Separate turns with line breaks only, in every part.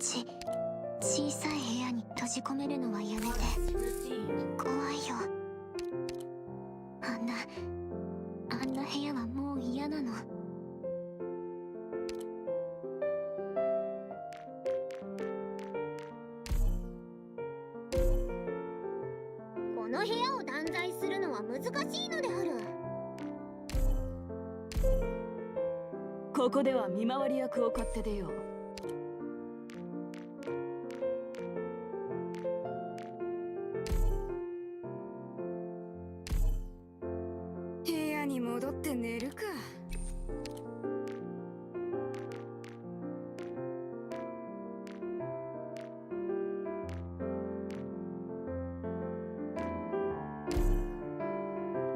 小さい部屋に閉じ込めるのはやめて。怖いよ。あんな部屋はもう嫌なの。
この部屋を断罪するのは難しいのである。
ここでは見回り役を買って出よう。
部屋に戻って寝るか。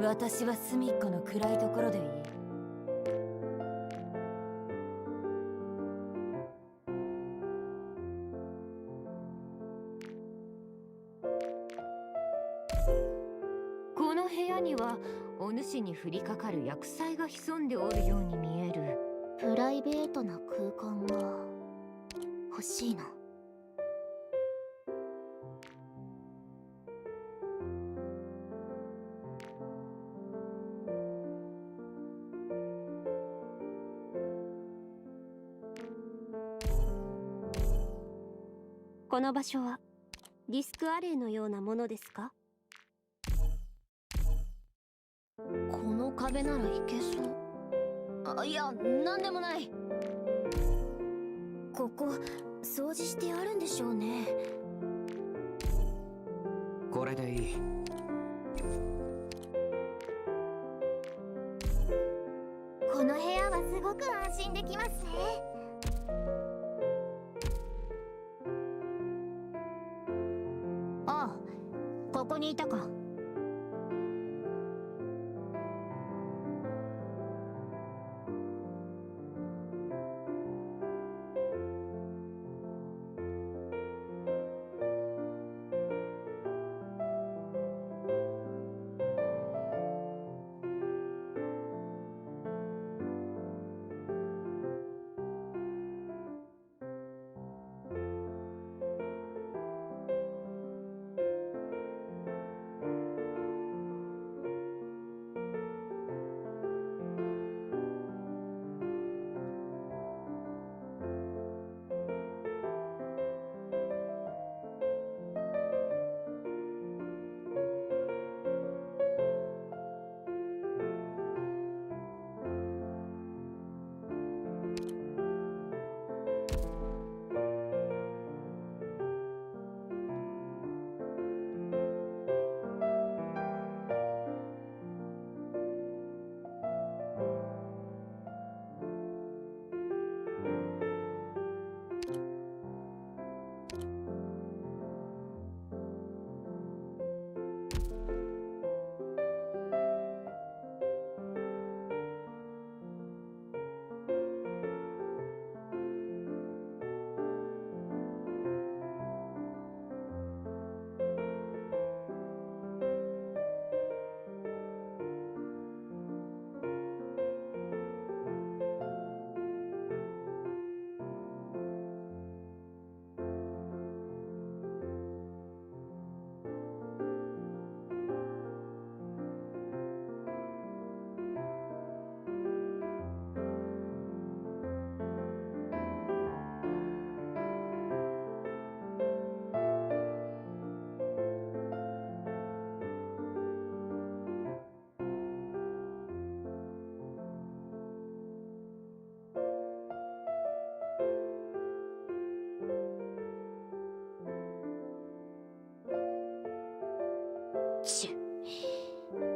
私は隅っこの暗いところでいい。
この部屋にはお主に降りかかる厄災が潜んでおるように見える。
プライベートな空間が欲しいの。
この場所はディスクアレイのようなものですか？
この壁ならいけそう。いや、なんでもない。ここ掃除してあるんでしょうね。
これでいい。
この部屋はすごく安心できますね。ああ、ここにいたか。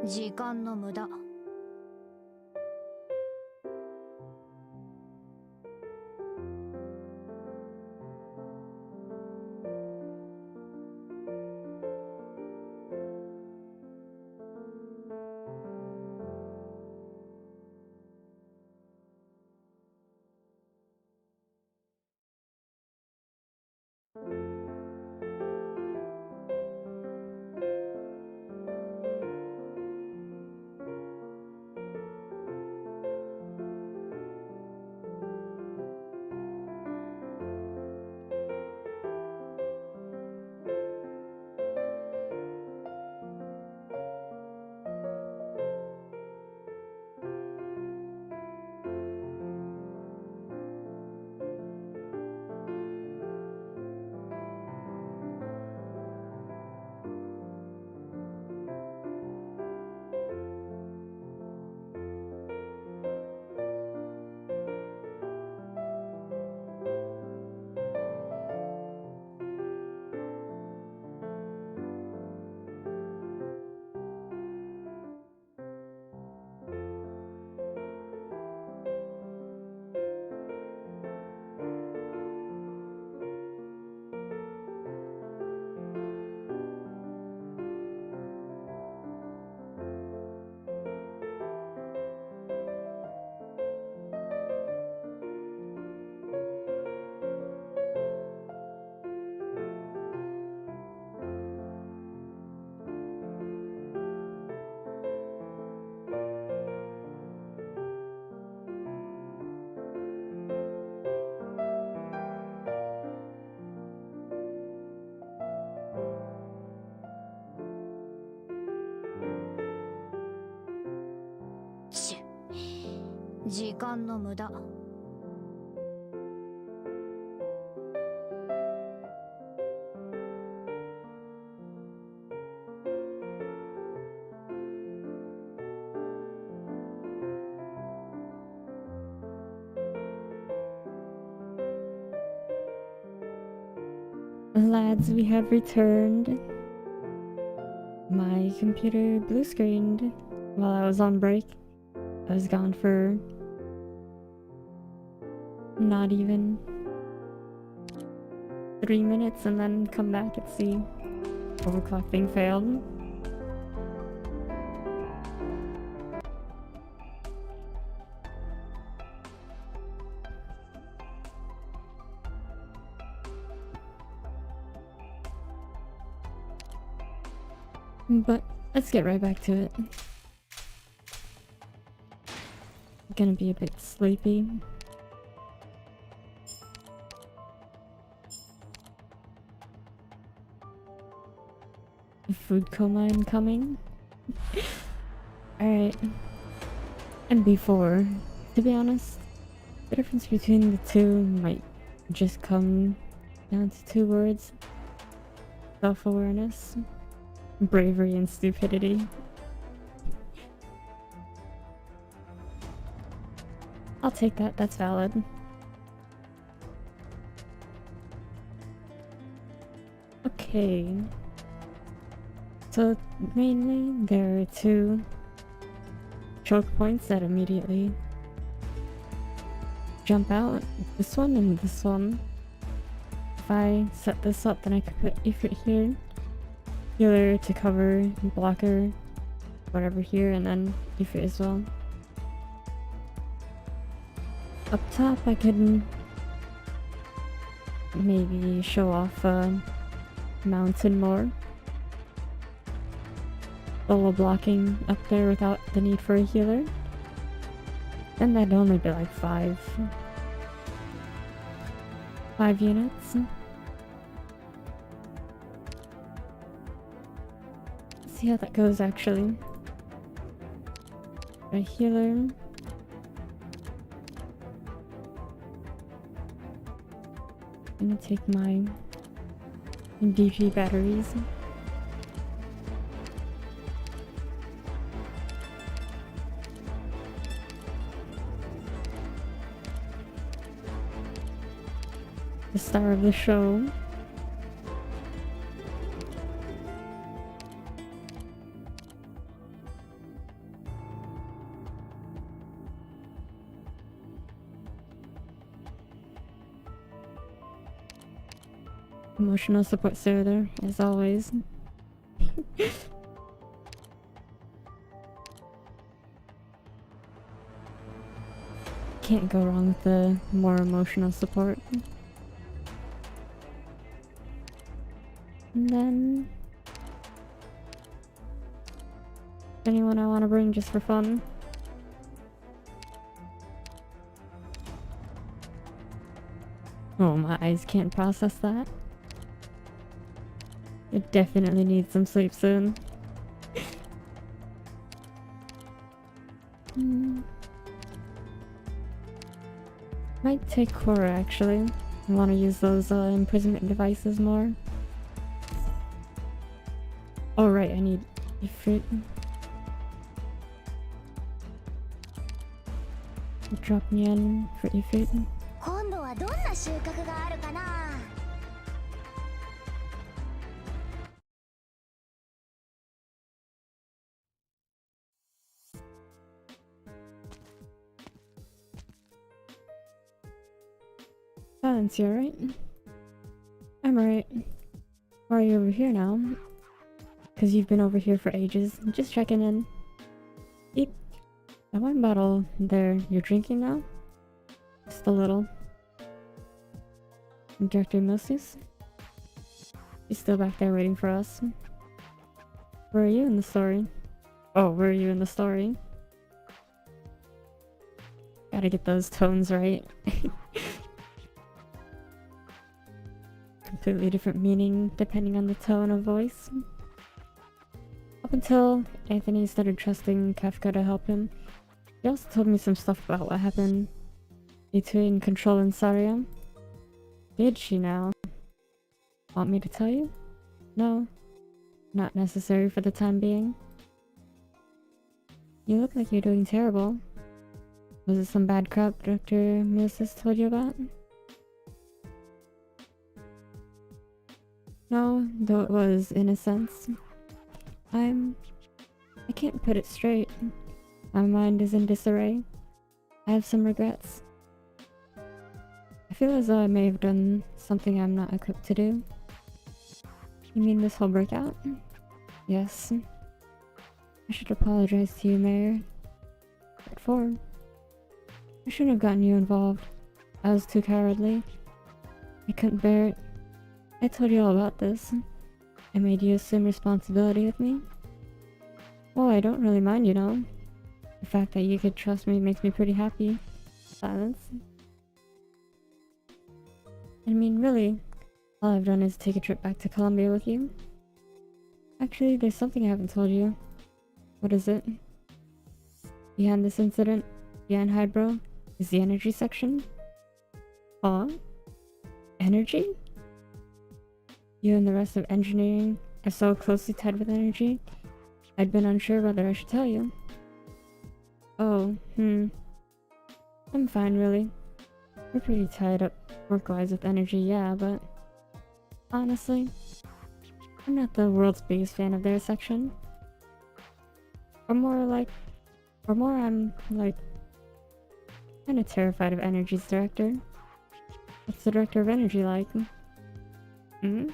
時間の無駄。
時間の無駄。
Lads, we have returned. My computer blue screened while I was on break. I was gone for not even 3 minutes and then come back and see overclocking failed. But let's get right back to it. Gonna be a bit sleepy. Food coma incoming. Alright. And before, to be honest, the difference between the two might just come down to 2 words. Self-awareness. Bravery and stupidity. I'll take that, that's valid. Okay. So mainly there are 2 choke points that immediately jump out. This one and this one. If I set this up, then I could put Ifrit here. Healer to cover, blocker, whatever here, and then Ifrit as well. Up top I could maybe show off mountain more. Solo blocking up there without the need for a healer. And that'd only be like 5 units. See how that goes actually. A healer. I'm gonna take my DP batteries. The star of the show. Emotional support there, as always. Can't go wrong with the more emotional support. And then anyone I want to bring just for fun. Oh, my eyes can't process that. It definitely needs some sleep soon. Might take Cora actually. I want to use those imprisonment devices more. Oh right, I need Ifrit. Drop me in for Ifrit.
今度はどんな収穫があるかな。
Silence, you alright? I'm alright. Why are you over here now? Because you've been over here for ages. Just checking in. Eat. That wine bottle there, you're drinking now? Just a little. Director Moses? He's still back there waiting for us. Where are you in the story? Oh, where are you in the story? Gotta get those tones right. Completely different meaning depending on the tone of voice. Up until Anthony started trusting Kafka to help him. She also told me some stuff about what happened between Control and Saria. Did she now? Want me to tell you? No. Not necessary for the time being. You look like you're doing terrible. Was it some bad crap Dr. Moses told you about? No, though it was, in a sense. I can't put it straight. My mind is in disarray. I have some regrets. I feel as though I may have done something I'm not equipped to do. You mean this whole breakout? Yes. I should apologize to you, Mayor. What for? I shouldn't have gotten you involved. I was too cowardly. I couldn't bear it. I told you all about this. I made you assume responsibility with me. Well, I don't really mind, you know. The fact that you could trust me makes me pretty happy. Silence. I mean, really, all I've done is take a trip back to Columbia with you. Actually, there's something I haven't told you. What is it? Behind this incident, behind Hydro, is the energy section. Huh? Energy? You and the rest of engineering are so closely tied with energy, I'd been unsure whether I should tell you. Oh, I'm fine, really. We're pretty tied up work-wise with energy, yeah, but honestly, I'm not the world's biggest fan of their section. I'm kinda terrified of Energy's director. What's the director of Energy like? I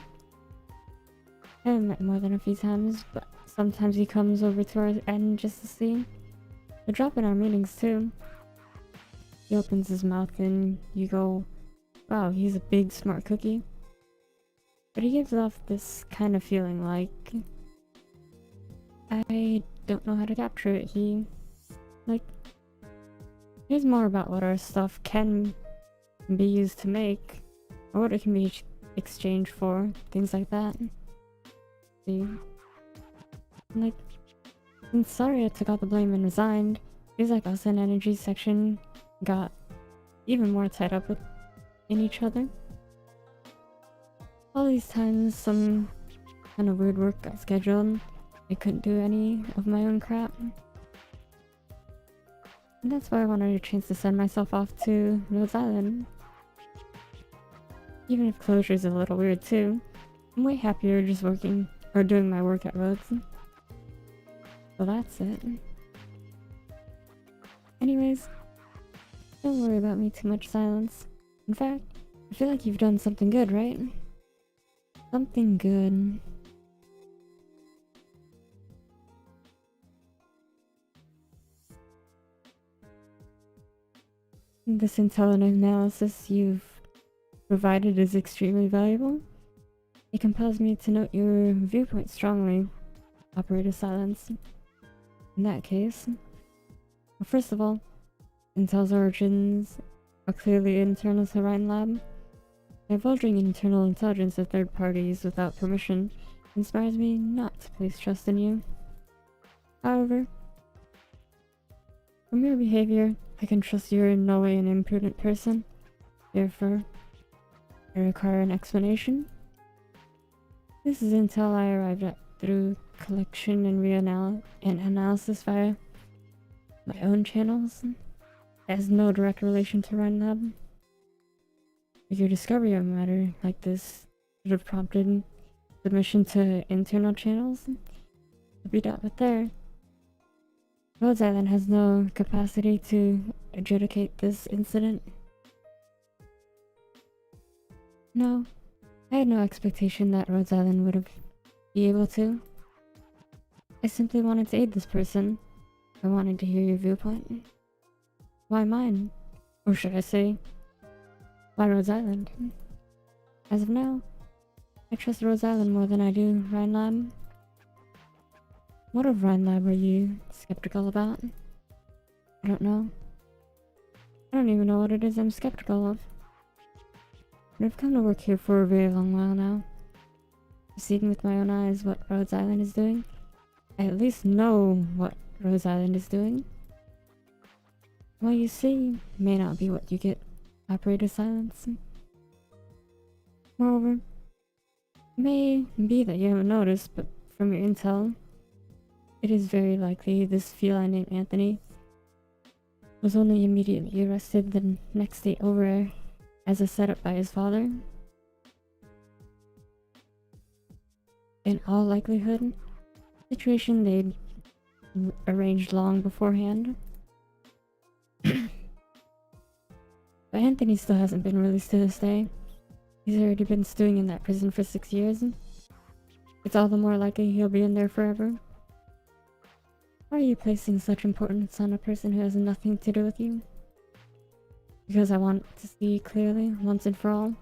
haven't met him more than a few times, but sometimes he comes over to our end just to see. We drop in our meetings too. He opens his mouth and you go, wow, he's a big smart cookie. But he gives off this kind of feeling like, I don't know how to capture it. Here's more about what our stuff can be used to make, or what it can be exchanged for, things like that. See? Since Saria took out the blame and resigned, feels like us and Energy section got even more tied up in each other. All these times, some kind of weird work got scheduled. I couldn't do any of my own crap. And that's why I wanted a chance to send myself off to Rhodes Island. Even if closure is a little weird too, I'm way happier just working or doing my work at Rhodes. So that's it. Anyways, don't worry about me too much, Silence. In fact, I feel like you've done something good, right? Something good. This intelligent analysis you've provided is extremely valuable. It compels me to note your viewpoint strongly, Operator Silence. In that case, well, first of all, Intel's origins are clearly internal to Rhine Lab. Divulging internal intelligence of third parties without permission inspires me not to place trust in you. However, from your behavior, I can trust you're in no way an imprudent person. Therefore, I require an explanation. This is intel I arrived at through collection and analysis via my own channels. It has no direct relation to Rhine Lab. Your discovery of a matter like this should have prompted submission to internal channels to be dealt with there. Rhodes Island has no capacity to adjudicate this incident. No, I had no expectation that Rhodes Island would be able to. I simply wanted to aid this person. I wanted to hear your viewpoint. Why mine? Or should I say, why Rhodes Island? As of now, I trust Rhodes Island more than I do Rhine Lab. What of Rhine Lab are you skeptical about? I don't know. I don't even know what it is I'm skeptical of. But I've come to work here for a very long while now. Seeing with my own eyes what Rhodes Island is doing, I at least know what Rhodes Island is doing. What you see may not be what you get. Operator silence. Moreover, it may be that you haven't noticed, but from your intel, it is very likely this feline named Anthony was only immediately arrested the next day over as a setup by his father. In all likelihood, situation they'd arranged long beforehand. But Anthony still hasn't been released to this day. He's already been stewing in that prison for 6 years. It's all the more likely he'll be in there forever. Why are you placing such importance on a person who has nothing to do with you? Because I want to see clearly, once and for all,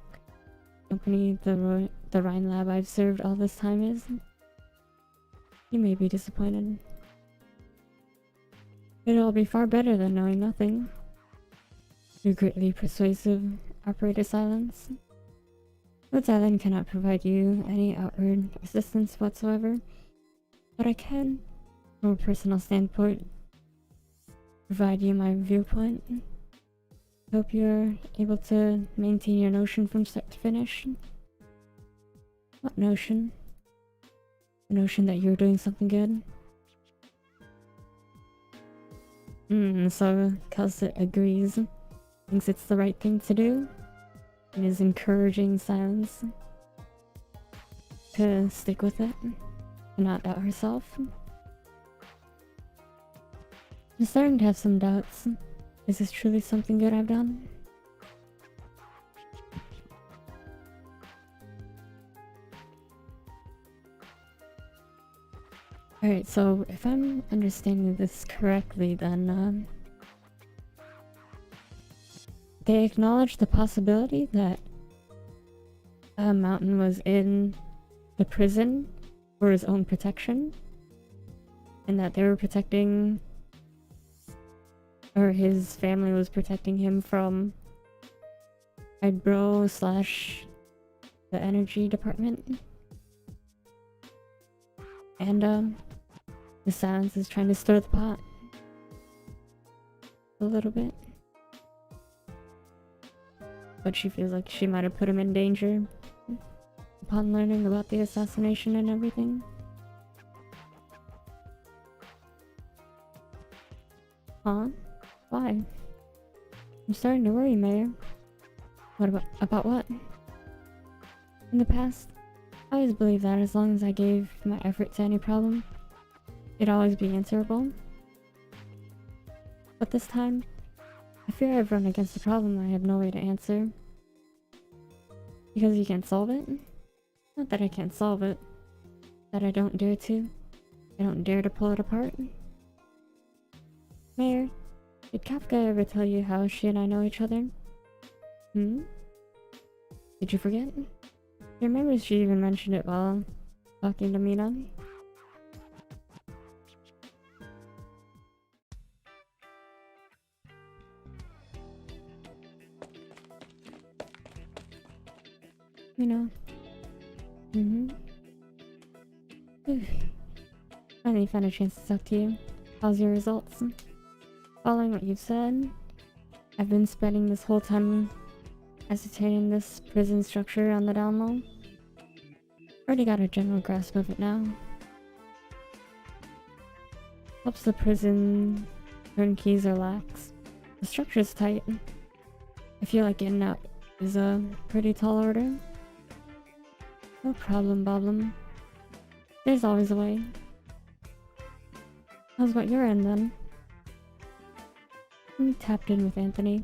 the company the Rhine lab I've served all this time is. You may be disappointed. It'll be far better than knowing nothing. You're greatly persuasive, Operator Silence. Woods Island cannot provide you any outward assistance whatsoever, but I can, from a personal standpoint, provide you my viewpoint. Hope you're able to maintain your notion from start to finish. What notion? The notion that you're doing something good? So Kelsit agrees. Thinks it's the right thing to do, and is encouraging Silence to stick with it and not doubt herself. I'm starting to have some doubts. Is this truly something good I've done? Alright, so if I'm understanding this correctly, then they acknowledge the possibility that Mountain was in the prison for his own protection, and that they were protecting, or his family was protecting him from Hydro / the energy department. And the Silence is trying to stir the pot a little bit. But she feels like she might have put him in danger upon learning about the assassination and everything. Huh? Why? I'm starting to worry, Mayor. What about what? In the past, I always believed that as long as I gave my effort to any problem, it'd always be answerable. But this time, I fear I've run against a problem I have no way to answer. Because you can't solve it? Not that I can't solve it. That I don't dare to. I don't dare to pull it apart. Mayor, did Kafka ever tell you how she and I know each other? Did you forget? I remember she even mentioned it while talking to Mina. You know. Finally found a chance to talk to you. How's your results? Following what you've said, I've been spending this whole time ascertaining this prison structure on the down low. Already got a general grasp of it now. Helps the prison turnkeys are lax. The structure's tight. I feel like getting out is a pretty tall order. No problem, Boblin. There's always a way. How's about your end, then? We tapped in with Anthony.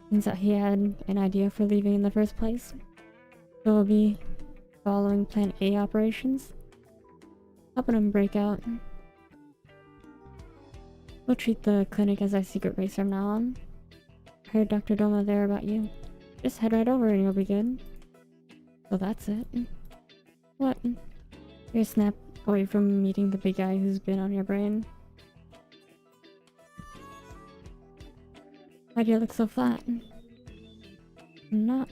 Means that he had an idea for leaving in the first place. So we'll be following Plan A operations. Helping him break out. We'll treat the clinic as our secret base from now on. Heard Dr. Doma there about you. Just head right over and you'll be good. So that's it. What? You're a snap away from meeting the big guy who's been on your brain. Why do you look so flat? I'm not.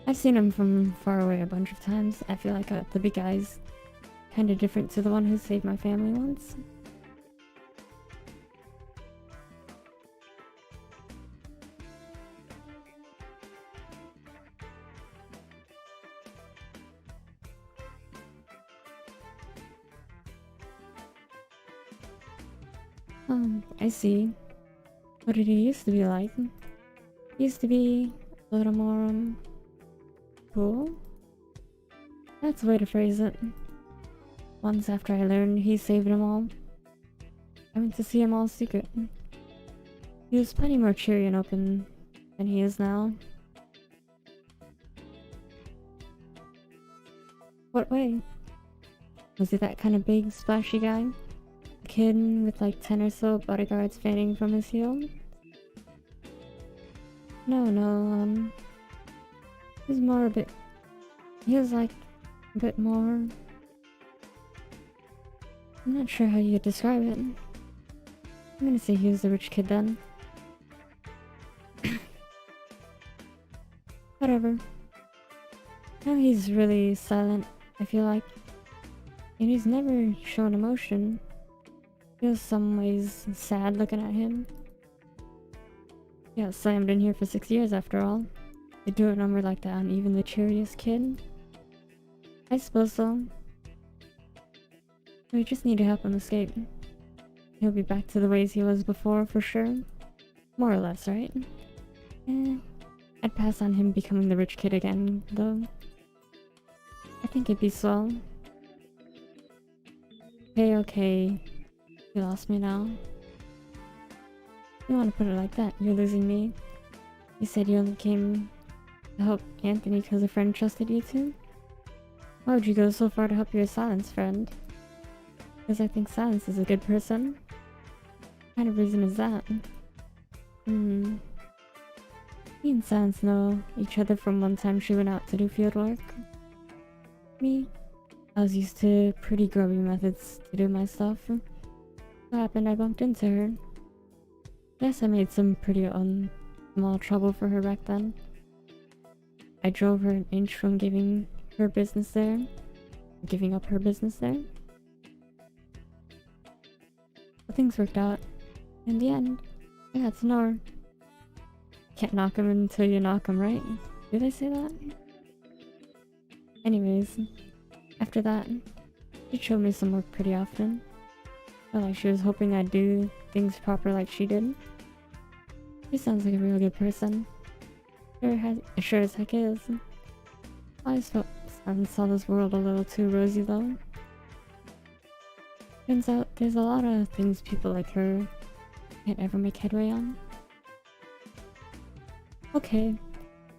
I've seen him from far away a bunch of times. I feel like the big guy's kinda different to the one who saved my family once. I see. What did he used to be like? He used to be a little more, cool? That's the way to phrase it. Once after I learned he saved them all, I went to see him all secret. He was plenty more cheery and open than he is now. What way? Was he that kind of big, splashy guy? A kid with like 10 or so bodyguards fanning from his heel? No, he was more a bit... He was like a bit more... I'm not sure how you'd describe it. I'm gonna say he was the rich kid then. Whatever. Now he's really silent, I feel like. And he's never shown emotion. Feels some ways sad looking at him. He got slammed in here for 6 years after all. They do a number like that on even the cheeriest kid. I suppose so. We just need to help him escape. He'll be back to the ways he was before, for sure. More or less, right? I'd pass on him becoming the rich kid again, though. I think it'd be swell. Okay. You lost me now. You want to put it like that, you're losing me. You said you only came to help Anthony because a friend trusted you to? Why would you go so far to help your Silence friend? Because I think Silence is a good person. What kind of reason is that? Me and Silence know each other from one time she went out to do field work. Me, I was used to pretty grubby methods to do my stuff. What happened? I bumped into her. Guess I made some pretty small trouble for her back then. I drove her an inch from giving her business there. Giving up her business there. But things worked out. In the end, I got to know her. Can't knock him until you knock him, right? Do they say that? Anyways, after that, she showed me some work pretty often. Felt like she was hoping I'd do things proper like she did. She sounds like a real good person. Sure as heck is. I always felt I saw this world a little too rosy though. Turns out there's a lot of things people like her can't ever make headway on. Okay,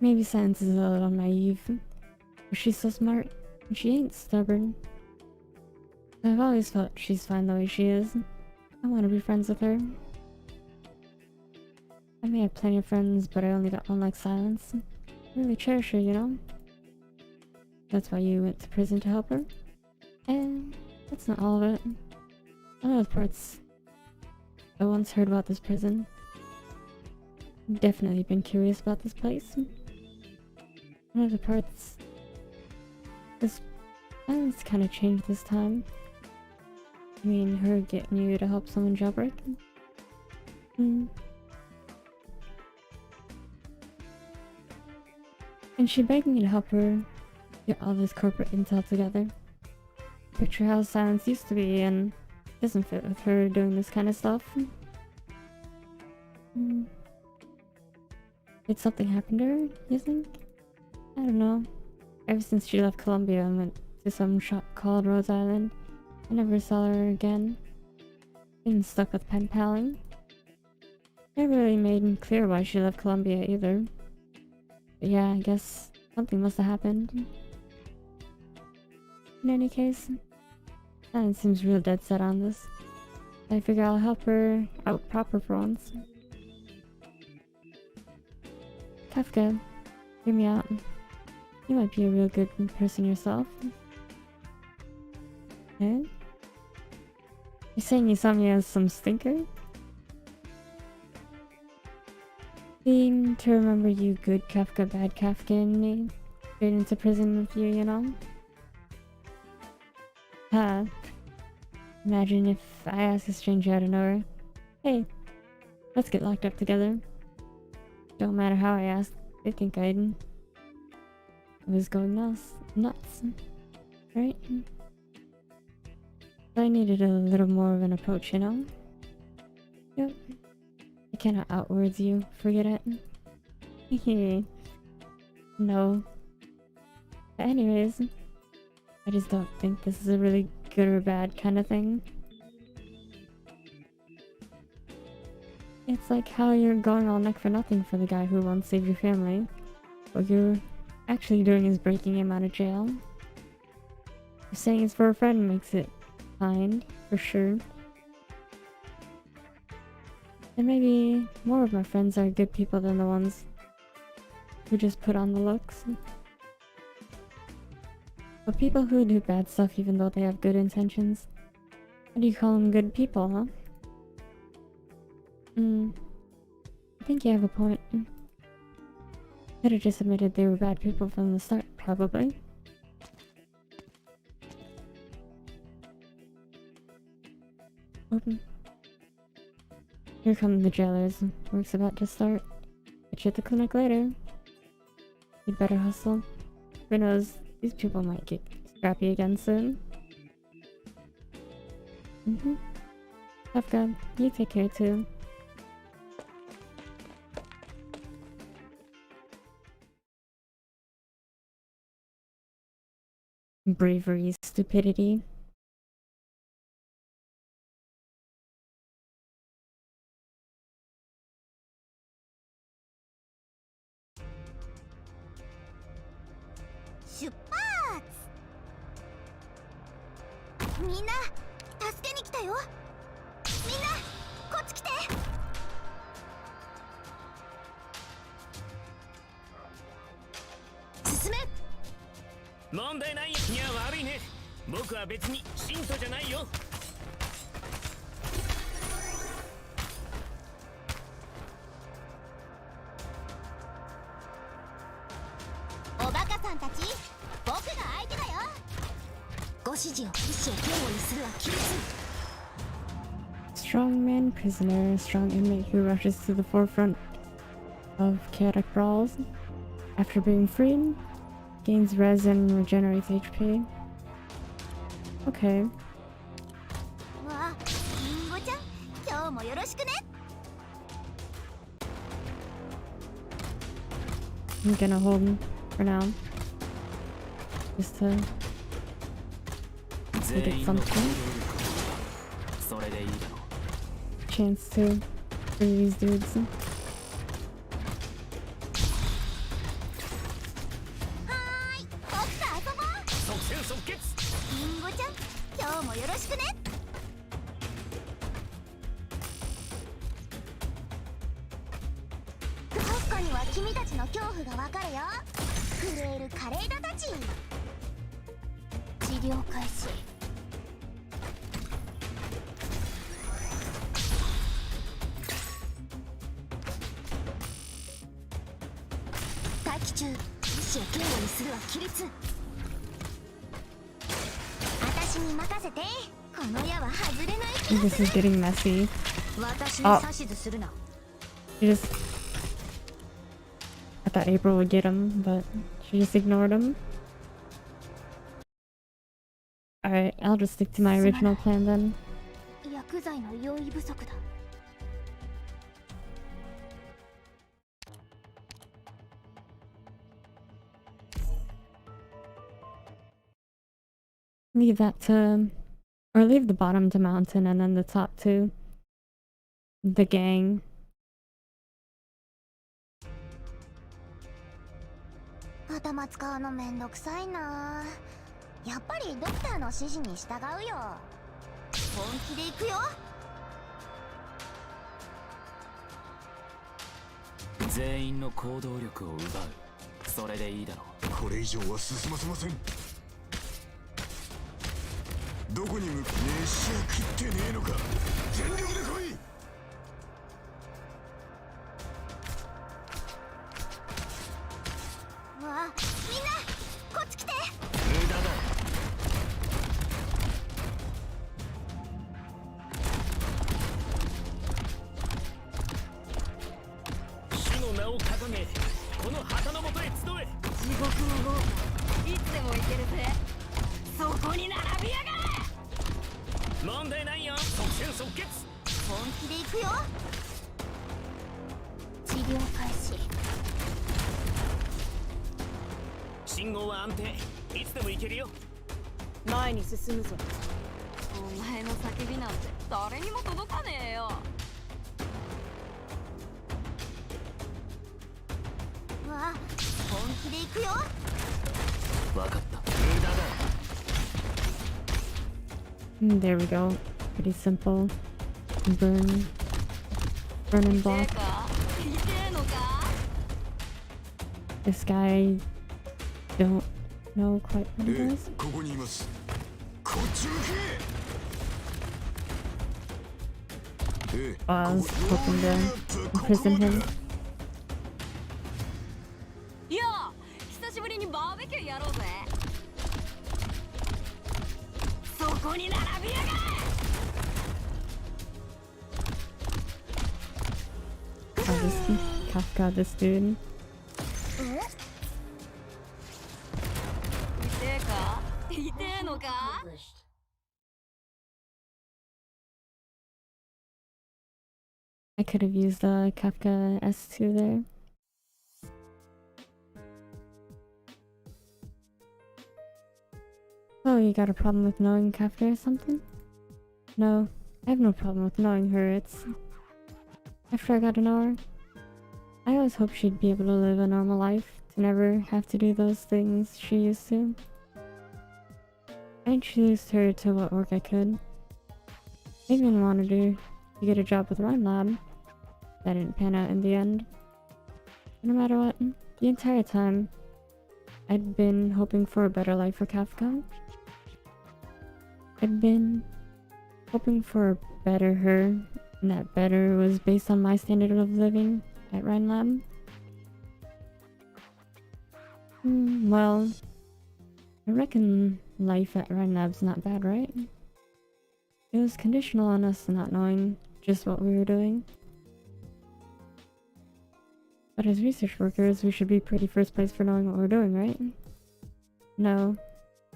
maybe Silence is a little naive, but she's so smart, and she ain't stubborn. I've always felt she's fine the way she is. I want to be friends with her. I may have plenty of friends, but I only got one like Silence. I really cherish her, you know? That's why you went to prison to help her? And that's not all of it. One of the parts I once heard about this prison. Definitely been curious about this place. One of the parts... This Silence kind of changed this time. I mean, her getting you to help someone jailbreak. And she begged me to help her get all this corporate intel together. Picture how Silence used to be, and it doesn't fit with her doing this kind of stuff. Did something happen to her, you think? I don't know. Ever since she left Columbia and went to some shop called Rose Island, I never saw her again. Been stuck with pen paling. Never really made clear why she left Columbia either. But yeah, I guess something must have happened. In any case, Silence seems real dead set on this. I figure I'll help her out proper for once. Kafka, hear me out. You might be a real good person yourself. Eh? You're saying you saw me as some stinker? Seem to remember you good Kafka, bad Kafka and me. Straight into prison with you, you know? Imagine if I asked a stranger out of nowhere, hey, let's get locked up together. Don't matter how I asked, they think I was going nuts, right? But I needed a little more of an approach, you know? Yep. I cannot outwords you. Forget it. No. But anyways, I just don't think this is a really good or bad kind of thing. It's like how you're going all neck for nothing for the guy who won't save your family. What you're actually doing is breaking him out of jail. You're saying it's for a friend makes it kind, for sure. And maybe more of my friends are good people than the ones who just put on the looks. But people who do bad stuff even though they have good intentions, how do you call them good people, huh? I think you have a point. Could have just admitted they were bad people from the start, probably. Open. Here come the jailers. Work's about to start. Get you at the clinic later. You'd better hustle. Who knows, these people might get scrappy again soon. Tough guy. You take care too. Bravery, stupidity. Strong man prisoner, strong inmate who rushes to the forefront of chaotic brawls. After being freed, gains res and regenerates HP. Okay. I'm gonna hold him for now. Just to get something. Chance to free these dudes. This is getting messy. Oh. She just... I thought April would get him, but she just ignored him. Alright, I'll just stick to my original plan then. Leave that to... or leave the bottom to Mountain and then the top to the gang.
本気で行くよ。治療開始。
信号は安定。いつでも行けるよ。
前に進むぞ。
お前の叫びなんて誰にも届かねえよ。
わあ、本気で行くよ。
わかった。無駄だ。
There we go. Pretty simple. Burn and block. This guy don't know quite what he does.
ここにいます。こっち向け。
I was hoping to imprison him.
いや、久しぶりにバーベキューやろうぜ。そこに並びやがれ。
Oh, this Kafka, this dude.
痛えか？痛えのか
I could have used Kafka S2 there. Oh, you got a problem with knowing Kafka or something? No, I have no problem with knowing her. It's after I got to know her, I always hoped she'd be able to live a normal life, to never have to do those things she used to. I introduced her to what work I could. I even wanted her to get a job with Run Lab. That didn't pan out in the end. But no matter what, the entire time, I'd been hoping for a better life for Kafka. I'd been hoping for a better her, and that better was based on my standard of living at Rhine Lab. Well, I reckon life at Rhine Lab's not bad, right? It was conditional on us not knowing just what we were doing. But as research workers, we should be pretty first place for knowing what we're doing, right? No,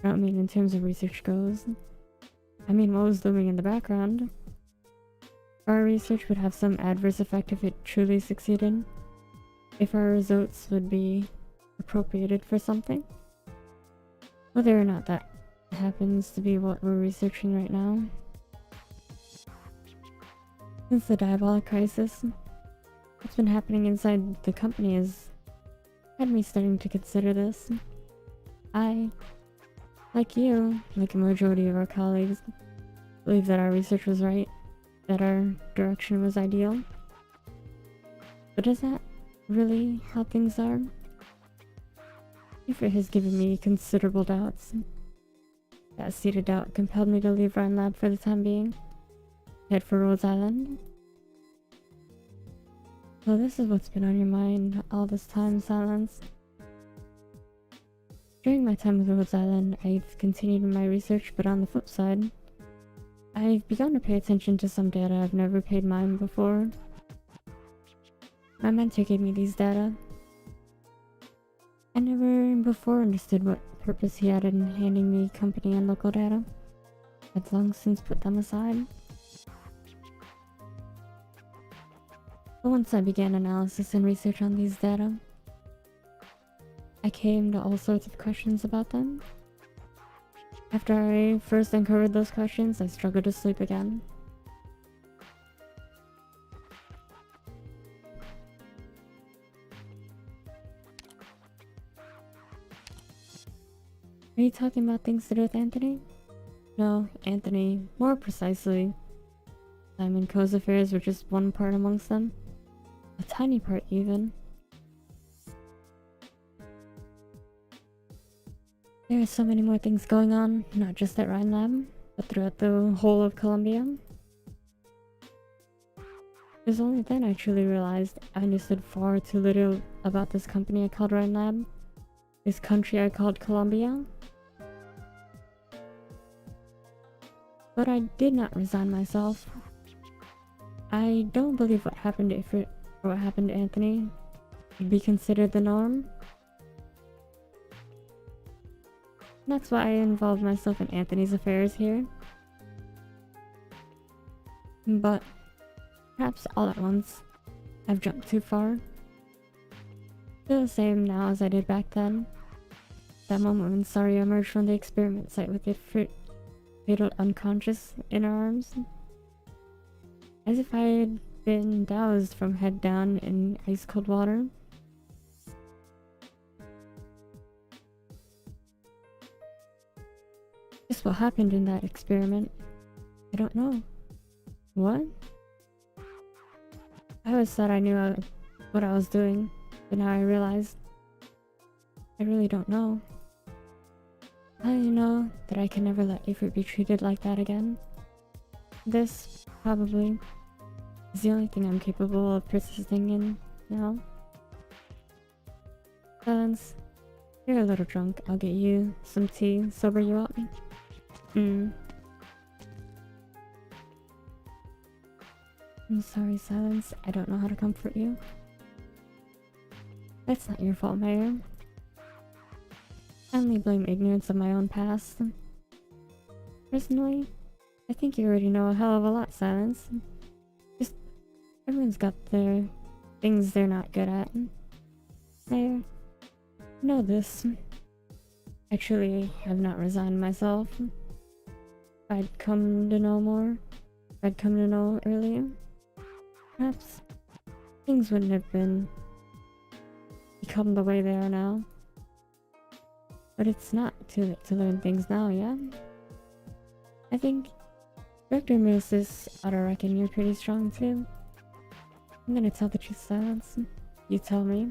I don't mean in terms of research goes. I mean what was looming in the background. Our research would have some adverse effect if it truly succeeded. If our results would be appropriated for something. Whether or not that happens to be what we're researching right now. Since the diabolic crisis, what's been happening inside the company has had me starting to consider this. I, like you, like a majority of our colleagues, believe that our research was right, that our direction was ideal. But is that really how things are? It has given me considerable doubts. That seed of doubt compelled me to leave Rhine Lab for the time being. Head for Rhodes Island. So this is what's been on your mind all this time, Silence. During my time with Rhodes Island, I've continued my research, but on the flip side, I've begun to pay attention to some data I've never paid mind before. My mentor gave me these data. I never before understood what purpose he had in handing me company and local data. I'd long since put them aside. But once I began analysis and research on these data, I came to all sorts of questions about them. After I first uncovered those questions, I struggled to sleep again. Are you talking about things to do with Anthony? No, Anthony. More precisely, Simon Coe's affairs were just one part amongst them. A tiny part, even. There are so many more things going on, not just at Rhine Lab, but throughout the whole of Columbia. It was only then I truly realized I understood far too little about this company I called Rhine Lab, this country I called Columbia. But I did not resign myself. I don't believe what happened to Anthony would be considered the norm. That's why I involved myself in Anthony's affairs here. But Perhaps all at once. I've jumped too far. Feel the same now as I did back then. That moment when Saria emerged from the experiment site with the fatal unconscious in her arms. As if I had been doused from head down in ice cold water. Just what happened in that experiment? I don't know. What? I always thought I knew what I was doing, but now I realized I really don't know. I know that I can never let Ifrit be treated like that again. This, probably, is the only thing I'm capable of persisting in now. Silence. You're a little drunk. I'll get you some tea, sober you up. I'm sorry, Silence. I don't know how to comfort you. That's not your fault, Mayor. I only blame ignorance of my own past. Personally, I think you already know a hell of a lot, Silence. Just, everyone's got their things they're not good at. Mayor, you know this. Actually, I've not resigned myself. If I'd come to know more, if I'd come to know earlier, perhaps things wouldn't have become the way they are now. But it's not too late to learn things now, yeah? I think Director Mrs. ought to reckon you're pretty strong too. I'm gonna tell the truth, Silence. You tell me.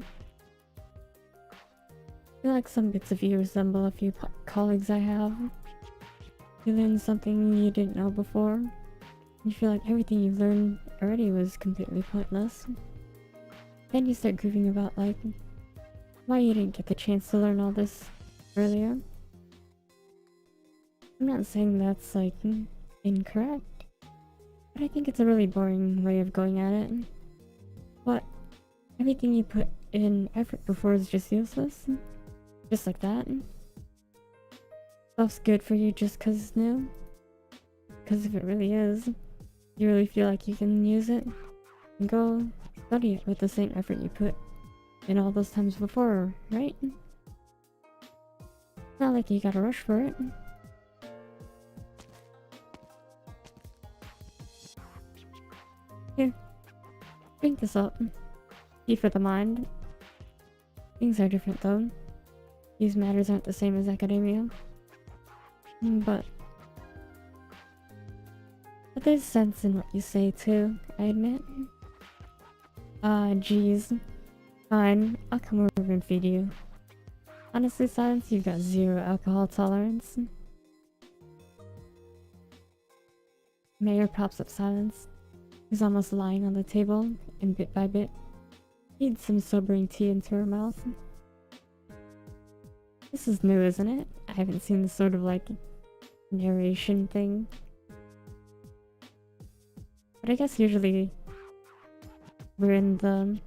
I feel like some bits of you resemble a few colleagues I have. You learn something you didn't know before. You feel like everything you've learned already was completely pointless. Then you start grieving about, like, why you didn't get the chance to learn all this earlier. I'm not saying that's, like, incorrect, but I think it's a really boring way of going at it. What? Everything you put in effort before is just useless? Just like that? Stuff's good for you just cause it's new? Cause if it really is, you really feel like you can use it, and go study it with the same effort you put in all those times before, right? Not like you gotta rush for it. Here, drink this up. Tea for the mind. Things are different though. These matters aren't the same as academia. But there's sense in what you say too, I admit. Geez. Fine, I'll come over and feed you. Honestly, Silence, you've got zero alcohol tolerance. Mayor props up Silence, who's almost lying on the table, and bit by bit, feeds some sobering tea into her mouth. This is new, isn't it? I haven't seen this sort of, like, narration thing. But I guess usually we're in the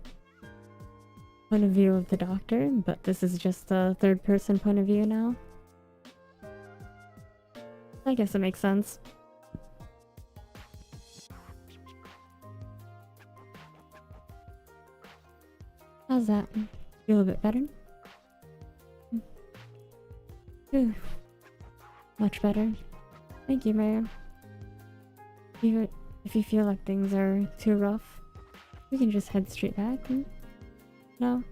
point of view of the doctor, but this is just a third-person point of view now. I guess it makes sense. How's that? Feel a bit better? Whew. Much better. Thank you, Mayor. If you feel like things are too rough, we can just head straight back. No?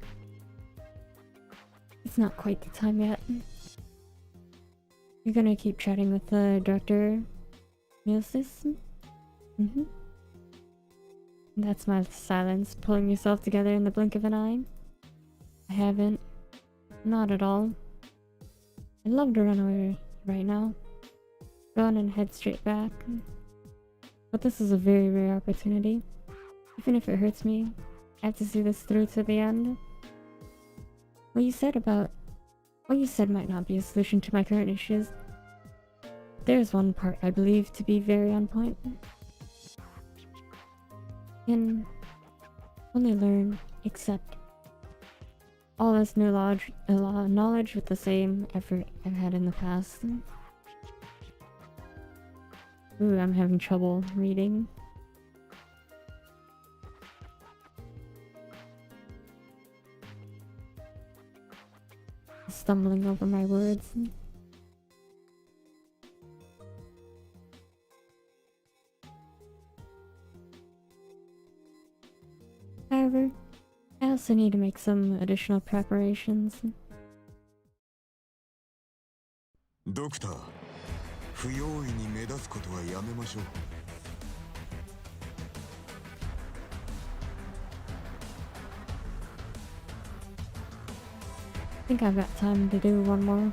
It's not quite the time yet. You're gonna keep chatting with the Director Mrs. That's my Silence, pulling yourself together in the blink of an eye. I haven't. Not at all. I'd love to run away right now. Go on and head straight back. But this is a very rare opportunity. Even if it hurts me, I have to see this through to the end. What you said might not be a solution to my current issues. There's one part I believe to be very on point. Can only learn, accept all this new knowledge with the same effort I've had in the past. Ooh, I'm having trouble reading. stumbling over my words. However, I also need to make some additional preparations.
ドクター、不用意に目立つことはやめましょう。
I think I've got time to do one more.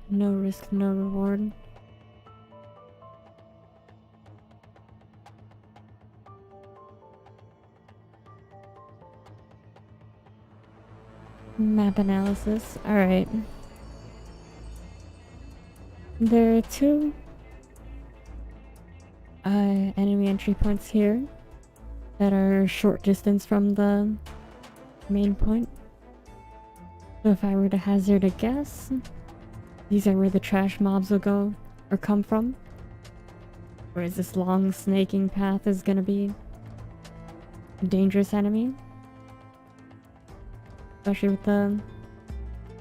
No risk, no reward. Map analysis. Alright. There are two enemy entry points here that are short distance from the main point. So if I were to hazard a guess, these are where the trash mobs will go or come from. Whereas this long snaking path is gonna be a dangerous enemy. Especially with the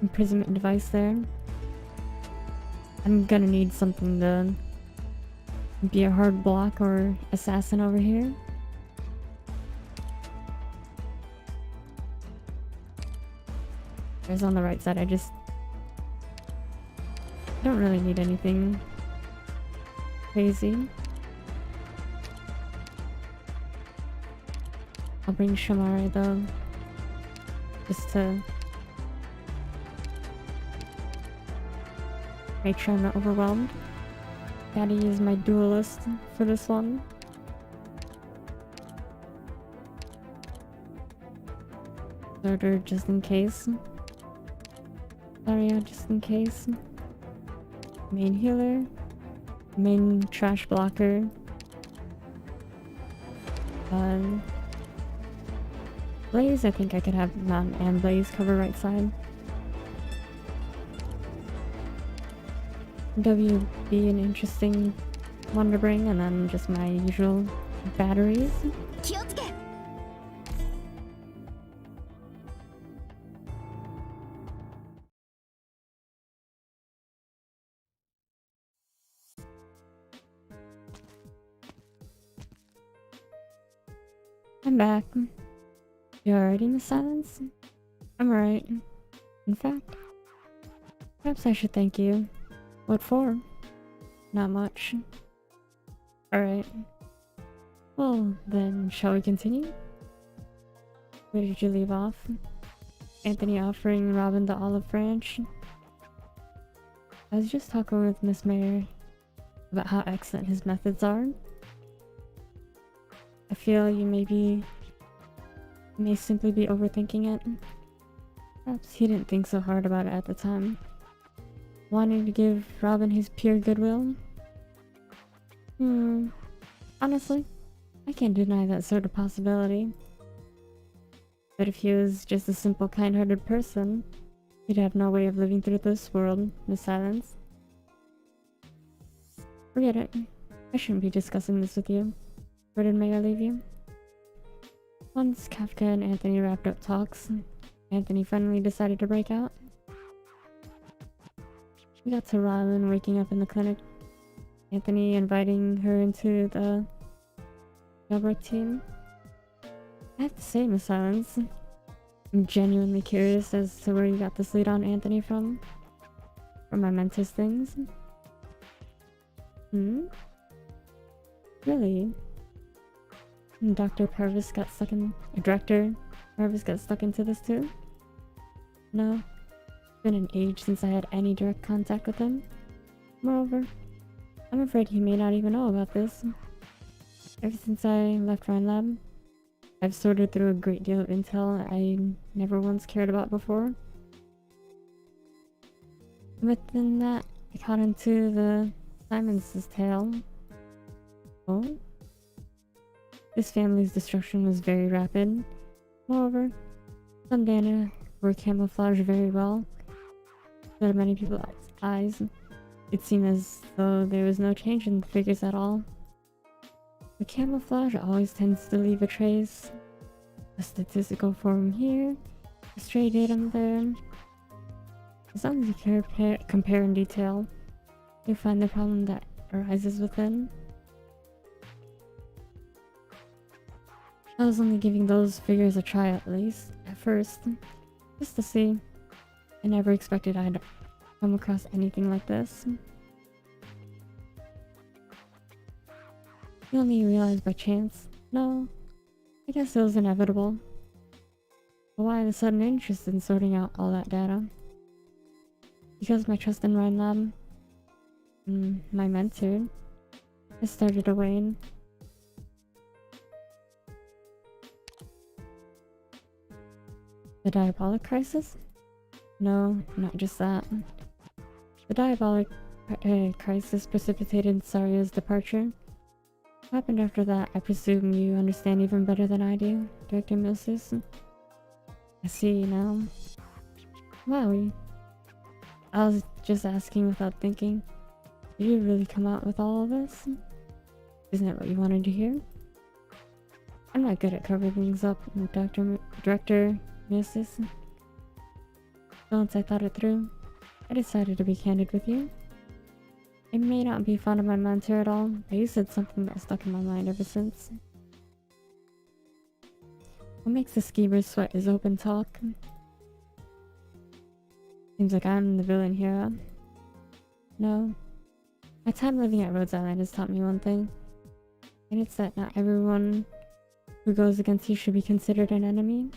imprisonment device there. I'm gonna need something to be a hard block or assassin over here. There's on the right side, I don't really need anything crazy. I'll bring Shamari though, just to make sure I'm not overwhelmed. Gotta use my duelist for this one. Starter just in case. Dario just in case. Main healer. Main trash blocker. Blaze, I think I could have Mount and Blaze cover right side. W be an interesting one to bring, and then just my usual batteries. I'm back. You already in the silence? I'm alright. In fact, perhaps I should thank you. What for? Not much. Alright. Well, then, shall we continue? Where did you leave off? Anthony offering Robin the olive branch. I was just talking with Miss Mayer about how excellent his methods are. I feel you may simply be overthinking it. Perhaps he didn't think so hard about it at the time. Wanting to give Robin his pure goodwill? Honestly, I can't deny that sort of possibility. But if he was just a simple, kind-hearted person, he'd have no way of living through this world, Miss Silence. Forget it. I shouldn't be discussing this with you. Where did Mayor leave you? Once Kafka and Anthony wrapped up talks, Anthony finally decided to break out. We got to Rylan waking up in the clinic. Anthony inviting her into the Gilbert team. I have to say, Miss Silence, I'm genuinely curious as to where you got this lead on Anthony from. From my mentor's things. Really? Director Purvis got stuck into this too? No. It's been an age since I had any direct contact with him. Moreover, I'm afraid he may not even know about this. Ever since I left Rhine Lab, I've sorted through a great deal of intel I never once cared about before. Within that, I caught into the Simons' tale. Oh? This family's destruction was very rapid. Moreover, some data were camouflaged very well. But to many people's eyes, it seemed as though there was no change in the figures at all. The camouflage always tends to leave a trace. a statistical form here, a stray datum there. As long as you compare in detail, you'll find the problem that arises within. I was only giving those figures a try at least, at first, just to see. I never expected I'd come across anything like this. You only realized by chance? No, I guess it was inevitable. But why the sudden interest in sorting out all that data? Because my trust in Rhinelab, my mentor, has started to wane. The diabolic crisis? No, not just that. The diabolic crisis precipitated Saria's departure. What happened after that, I presume you understand even better than I do, Director Moses. I see now. Wowie. I was just asking without thinking. Did you really come out with all of this? Isn't that what you wanted to hear? I'm not good at covering things up, Director Moses. Once I thought it through, I decided to be candid with you. I may not be fond of my mentor at all, but you said something that stuck in my mind ever since. What makes the schemers sweat is open talk. Seems like I'm the villain here, huh? No. My time living at Rhodes Island has taught me one thing. And it's that not everyone who goes against you should be considered an enemy.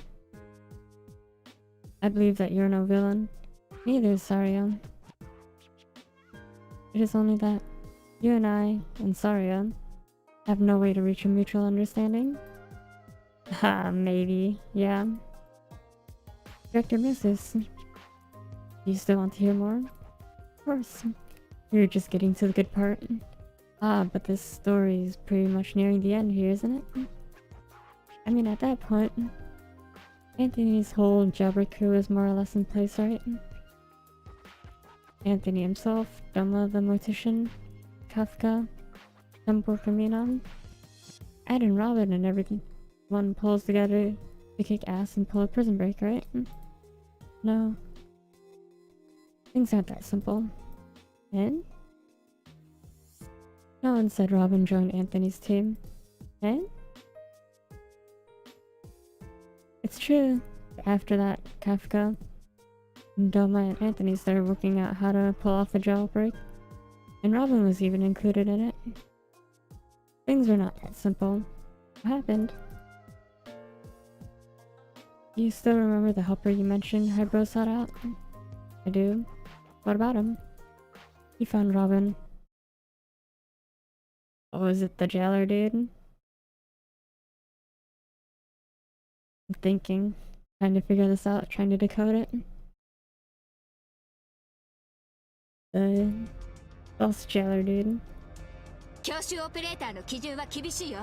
I believe that you're no villain. Neither is Saria. It is only that you and I, and Saria, have no way to reach a mutual understanding. Maybe, yeah. Director Mrs., do you still want to hear more? Of course. You're just getting to the good part. But this story is pretty much nearing the end here, isn't it? I mean, at that point, Anthony's whole jailbreak crew is more or less in place, right? Anthony himself, Doma the Mortician, Kafka, Tempor Kamina, Ed and Robin and everything. One pulls together to kick ass and pull a prison break, right? No. Things aren't that simple. And? No one said Robin joined Anthony's team. And? It's true. After that, Kafka, Doma and Anthony started working out how to pull off a jailbreak, and Robin was even included in it. Things are not that simple. What happened? You still remember the helper you mentioned Hybro sought out? I do. What about him? He found Robin. Oh, is it the jailer dude? I'm thinking. Trying to figure this out, trying to decode it. The false jailer dude.
教習オペレーターの基準は厳しいよ。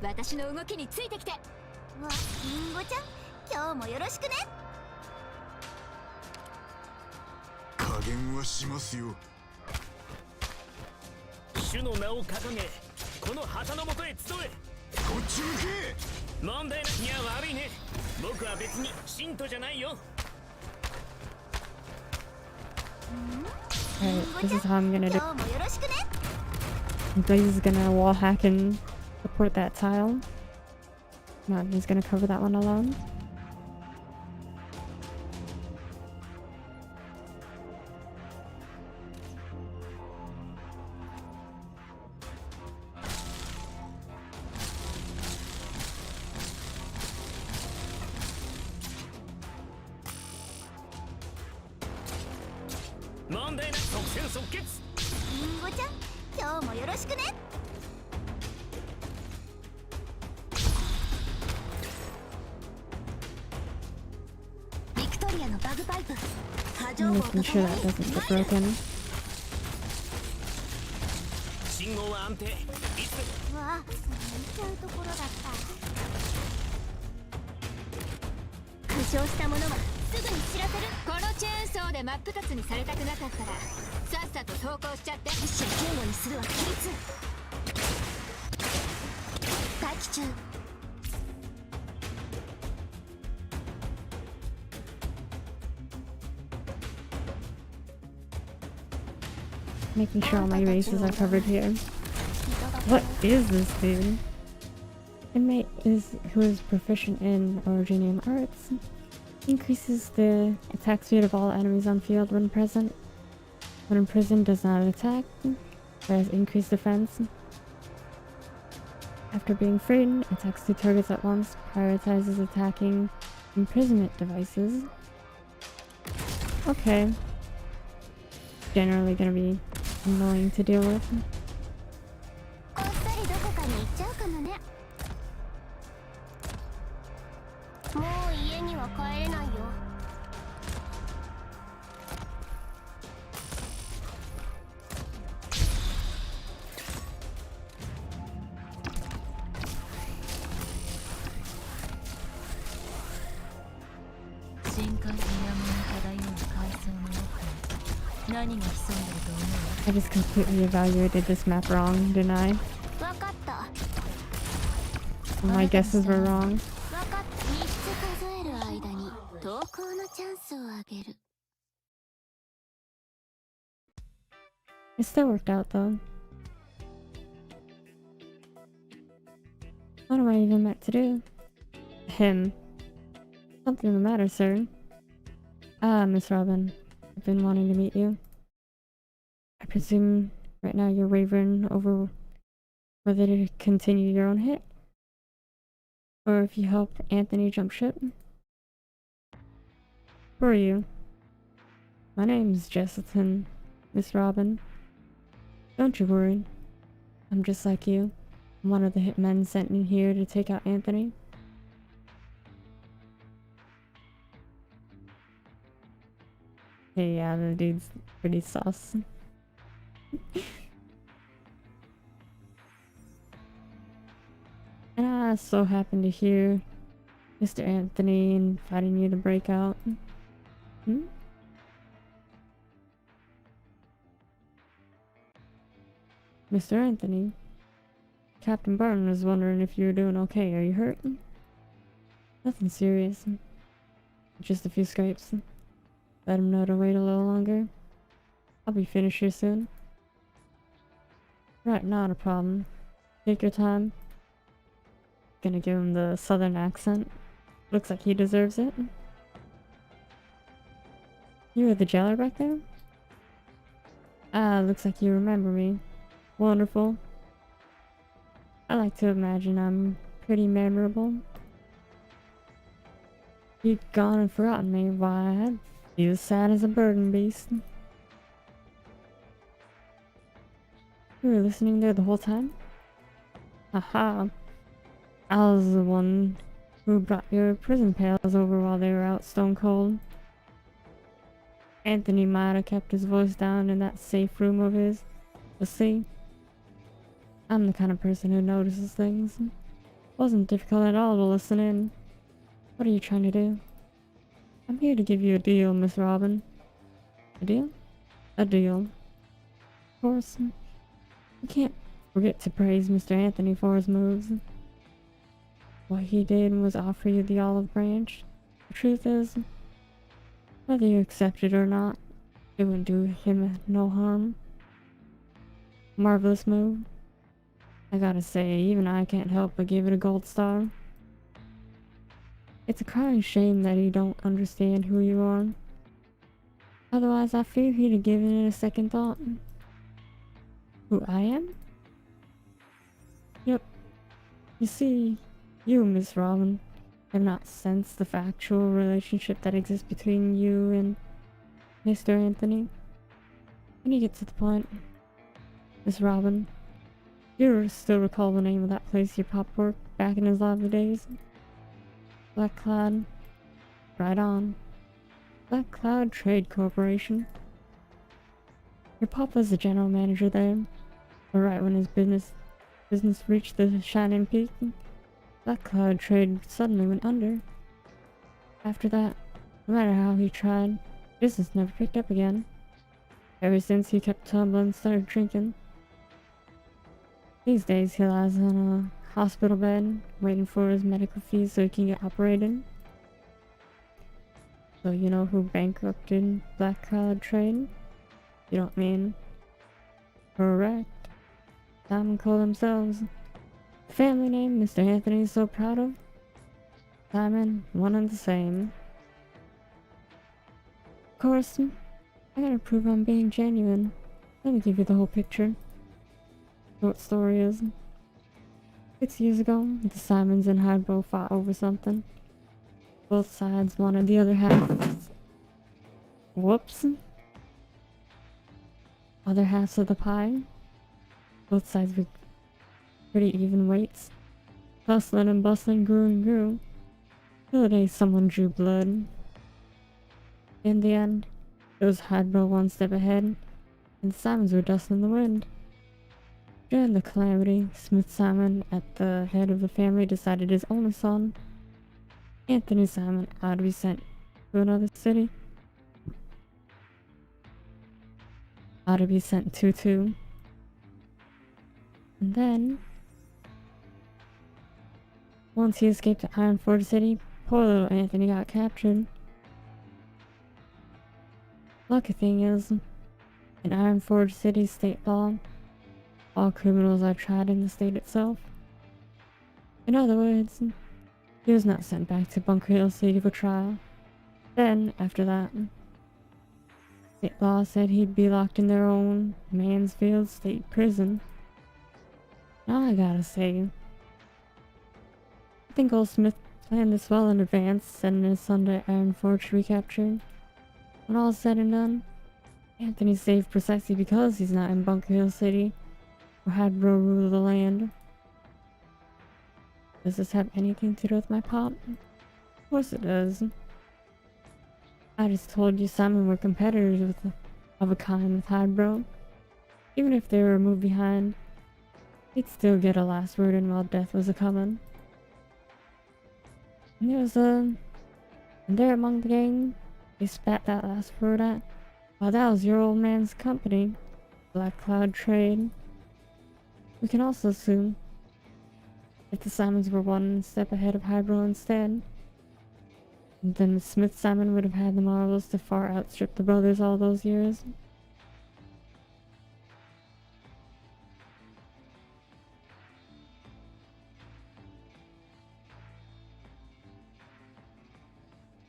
私の動きについてきて。
わ、リンゴちゃん、今日もよろしくね。
加減はしますよ。
主の名を掲げ、この旗の元へ集え。
こっち向け。
問題な。いや悪いね。僕は別に信徒じゃないよ。
Alright, this is how I'm gonna do. Blaze is gonna wall hack and support that tile. Come on, he's gonna cover that one alone. I'm making sure that doesn't get broken.
信号は安定。
うわ、見ちゃうところだった。負傷した者はすぐに知らせる。
このチェーンソーで真っ二つにされたくなかったらさっさと投降しちゃって。
一瞬警護にするわ。起立。待機中。
Making sure all my bases are covered here. What is this dude? Inmate who is proficient in Originium arts. Increases the attack speed of all enemies on field when present. When in prison, does not attack. Has increased defense. After being freed, attacks 2 targets at once. Prioritizes attacking imprisonment devices. Okay. Generally gonna be annoying to deal with.
こっそりどこかに行っちゃうかもね。もう家には帰れないよ。
深海と山に漂う海藻の奥に何が潜んでると思う？
I just completely evaluated this map wrong, didn't I?
わかった。
My guesses were wrong.
わかった。3つ数える間に投稿のチャンスをあげる。
It still worked out though. What am I even meant to do? Him. Something the matter, sir. Ah, Miss Robin. I've been wanting to meet you. I presume right now you're wavering over whether to continue your own hit, or if you help Anthony jump ship. Who are you? My name's Jesselton, Miss Robin. Don't you worry. I'm just like you. I'm one of the hitmen sent in here to take out Anthony. Hey, yeah, the dude's pretty sus. And I so happen to hear Mr. Anthony inviting you to break out. Hmm? Mr. Anthony, Captain Barton was wondering if you were doing okay. Are you hurt? Nothing serious. Just a few scrapes. Let him know to wait a little longer. I'll be finished here soon. Right, not a problem. Take your time. Gonna give him the southern accent. Looks like he deserves it. You were the jailer back there? Ah, looks like you remember me. Wonderful. I like to imagine I'm pretty memorable. You'd gone and forgotten me. Why, I'd be as sad as a burden beast. You were listening there the whole time? Haha. I was the one who brought your prison pals over while they were out stone cold. Anthony might have kept his voice down in that safe room of his. But see, I'm the kind of person who notices things. Wasn't difficult at all to listen in. What are you trying to do? I'm here to give you a deal, Miss Robin. A deal? A deal. Of course. You can't forget to praise Mr. Anthony for his moves. What he did was offer you the olive branch. The truth is, whether you accept it or not, it wouldn't do him no harm. Marvelous move. I gotta say, even I can't help but give it a gold star. It's a crying shame that he don't understand who you are. Otherwise, I fear he'd have given it a second thought. Who I am? Yep. You see, you, Miss Robin, have not sensed the factual relationship that exists between you and Mr. Anthony. When you get to the point, Miss Robin, you still recall the name of that place your pop worked back in his lively days? Black Cloud. Right on. Black Cloud Trade Corporation. Your papa's the general manager there. But right when his business reached the shining peak, Black Cloud Trade suddenly went under. After that, no matter how he tried, business never picked up again. Ever since he kept tumbling and started drinking. These days he lies on a hospital bed, waiting for his medical fees so he can get operated. So you know who bankrupted Black Cloud Trade? You don't mean Correct. Simon called themselves. The family name Mr. Anthony is so proud of. Simon, one and the same. Of course, I gotta prove I'm being genuine. Let me give you the whole picture. Short story is, 6 years ago, the Simons and Hydro fought over something. Both sides wanted the other half. Whoops. Other halves of the pie. Both sides were pretty even weights. Hustling and bustling grew and grew. Till the day someone drew blood. In the end, it was Hydro one step ahead, and the Simons were dust in the wind. During the calamity, Smith Simon, at the head of the family, decided his only son, Anthony Simon, ought to be sent to another city. Ought to be sent to. And then, once he escaped to Ironforge City, poor little Anthony got captured. Lucky thing is, in Ironforge City state law, all criminals are tried in the state itself. In other words, he was not sent back to Bunker Hill City for trial. Then, after that, state law said he'd be locked in their own Mansfield state prison. Now I gotta say, I think old Smith planned this well in advance, sending his son to Ironforge to recapture. When all's said and done, Anthony's safe precisely because he's not in Bunker Hill City, or had Bro rule the land. Does this have anything to do with my pop? Of course it does. I just told you Simon were competitors of a kind with Hydro. Even if they were removed behind, he'd still get a last word in while death was a-comin'. And there among the gang, they spat that last word at. Well, that was your old man's company, Black Cloud Trade. We can also assume if the Simons were one step ahead of Hydro instead, then the Smith Simon would have had the marvels to far outstrip the brothers all those years.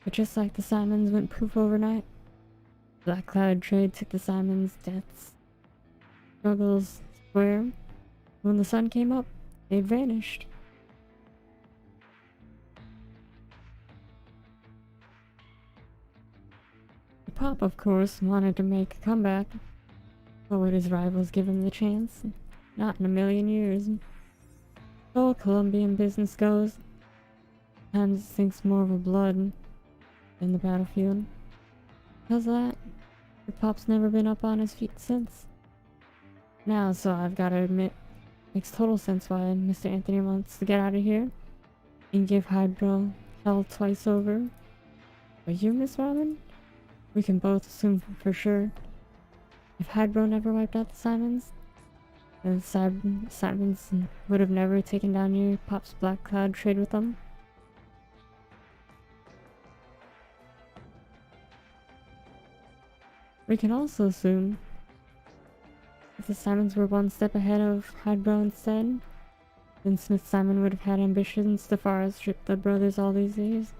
But just like the Simons went poof overnight, Black Cloud Trade took the Simons' deaths, struggles square. When the sun came up, they'd vanished. The Pop, of course, wanted to make a comeback, but would his rivals give him the chance? Not in a million years. So Colombian business goes. Sometimes it thinks more of a blood in the battlefield. Because of that, the Pop's never been up on his feet since. Now, so I've gotta admit, makes total sense why Mr. Anthony wants to get out of here and give Hydro hell twice over. But you, Miss Robin? We can both assume for sure. If Hydro never wiped out the Simons, then the Simons would have never taken down your Pop's Black Cloud Trade with them. We can also assume if the Simons were one step ahead of Hydro instead, then Smith Simon would have had ambitions to far outstrip the brothers all these years.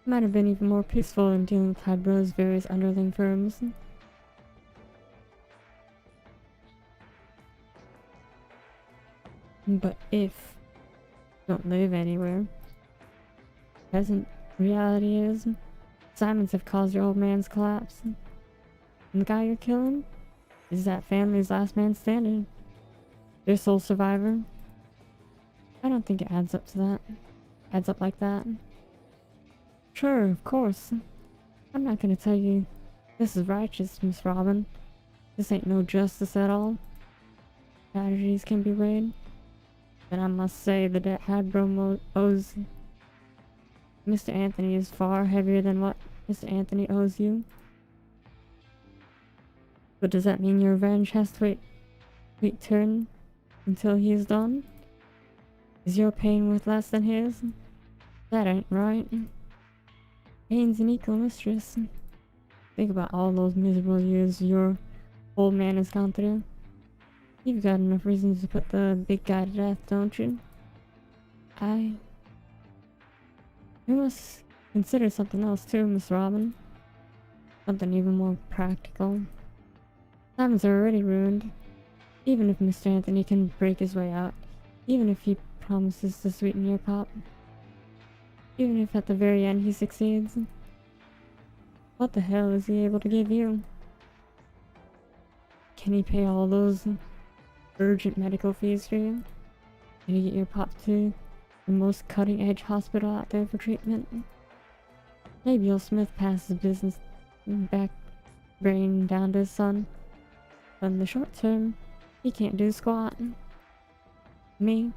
It might have been even more peaceful in dealing with Hydro's various underling firms. But if you don't live anywhere, present reality is Simons have caused your old man's collapse. And the guy you're killing is that family's last man standing. Their sole survivor. I don't think it adds up to that. Adds up like that. Sure, of course. I'm not gonna tell you this is righteous, Miss Robin. This ain't no justice at all. Tragedies can be weighed. But I must say the debt Hydro owes Mr. Anthony is far heavier than what Mr. Anthony owes you. But does that mean your revenge has to wait turn until he is done? Is your pain worth less than his? That ain't right. Pain's an equal mistress. Think about all those miserable years your old man has gone through. You've got enough reasons to put the big guy to death, don't you? We must consider something else too, Miss Robin. Something even more practical. Times are already ruined. Even if Mr. Anthony can break his way out. Even if he promises to sweeten your pop. Even if at the very end he succeeds. What the hell is he able to give you? Can he pay all those urgent medical fees for you? Can he get your pop to the most cutting-edge hospital out there for treatment? Maybe old Smith passes business back brain down to his son. But in the short term, he can't do squat. Me,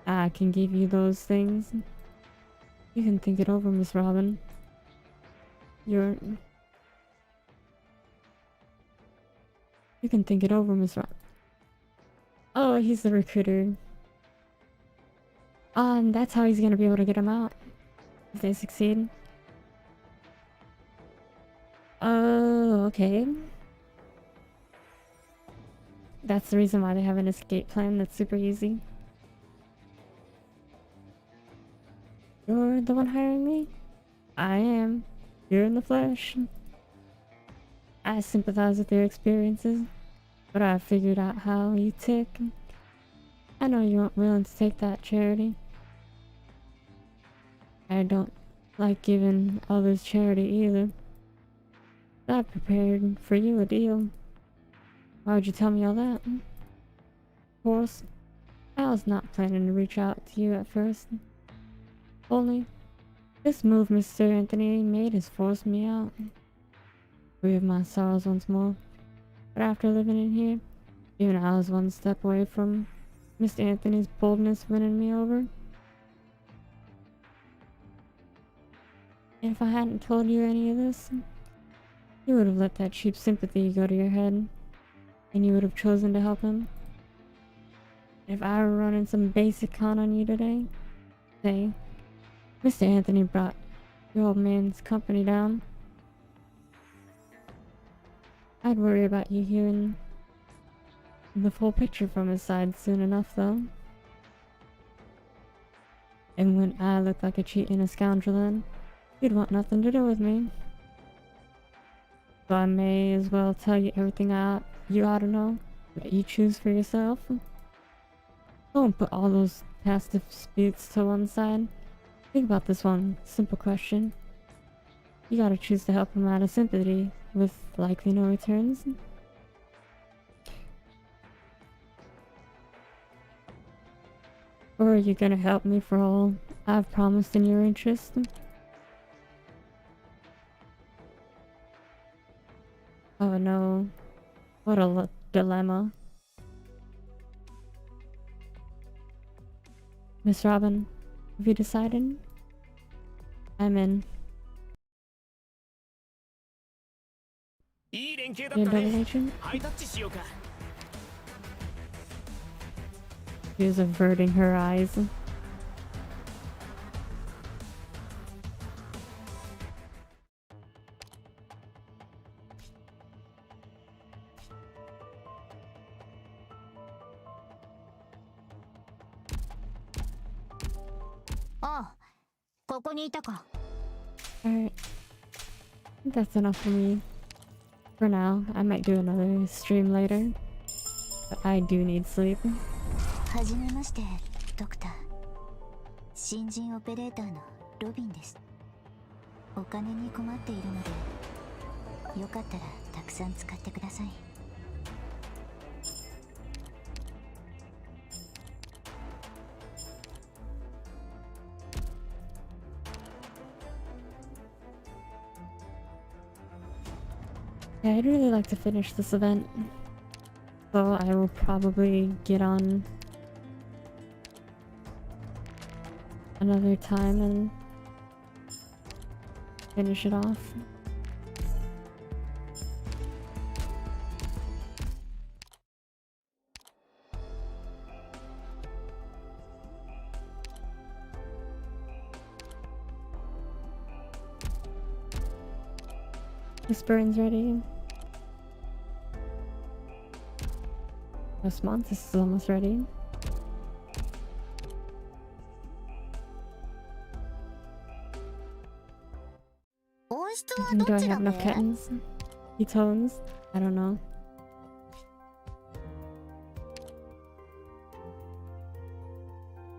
I can give you those things. You can think it over, Miss Robin. You can think it over, Miss Robin. Oh, he's the recruiter. That's how he's gonna be able to get him out. If they succeed. Oh, okay. That's the reason why they have an escape plan that's super easy. You're the one hiring me? I am. You're in the flesh. I sympathize with your experiences, but I figured out how you tick. I know you aren't willing to take that charity. I don't like giving others charity either. I prepared for you a deal. Why would you tell me all that? Of course, I was not planning to reach out to you at first. Only, this move Mr. Anthony made has forced me out. Free of my sorrows once more. But after living in here, even I was one step away from Mr. Anthony's boldness winning me over. If I hadn't told you any of this, you would have let that cheap sympathy go to your head, and you would have chosen to help him. If I were running some basic con on you today, say, Mr. Anthony brought your old man's company down, I'd worry about you hearing the full picture from his side soon enough, though. And when I look like a cheat and a scoundrel then, you'd want nothing to do with me. So I may as well tell you everything you ought to know, that you choose for yourself. Don't put all those past disputes to one side. Think about this one simple question. You gotta choose to help him out of sympathy, with likely no returns. Or are you gonna help me for all I've promised in your interest? Oh no, what a dilemma. Miss Robin, have you decided? I'm in.
いい連携だ
You're
った
a double
ね
agent?
ハイタッチしようか
She was averting her eyes. Alright. I think that's enough for me. For now, I might do another stream later. But I do need sleep.
はじめまして、ドクター。新人オペレーターのロビンです。お金に困っているので、よかったらたくさん使ってください。
Yeah, I'd really like to finish this event. So I will probably get on another time and finish it off. This burn's ready. Osmanthus is almost ready. Do I have enough kittens? Ketones? I don't know.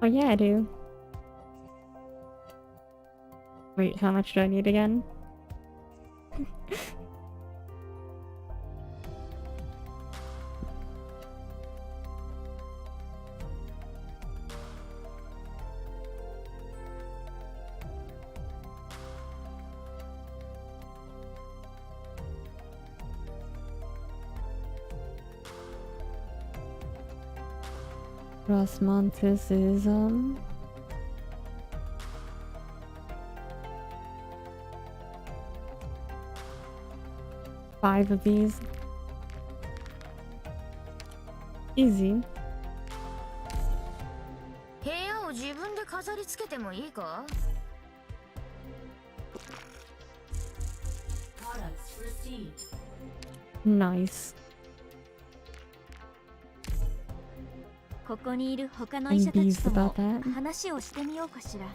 Oh yeah, I do. Wait, how much do I need again? Osmanthus is 5 of these. Easy.
部屋を自分で飾り付けてもいいか？
Nice.
ここにいる他の医者たち
Envious
とも
about that.
話をしてみようかしら。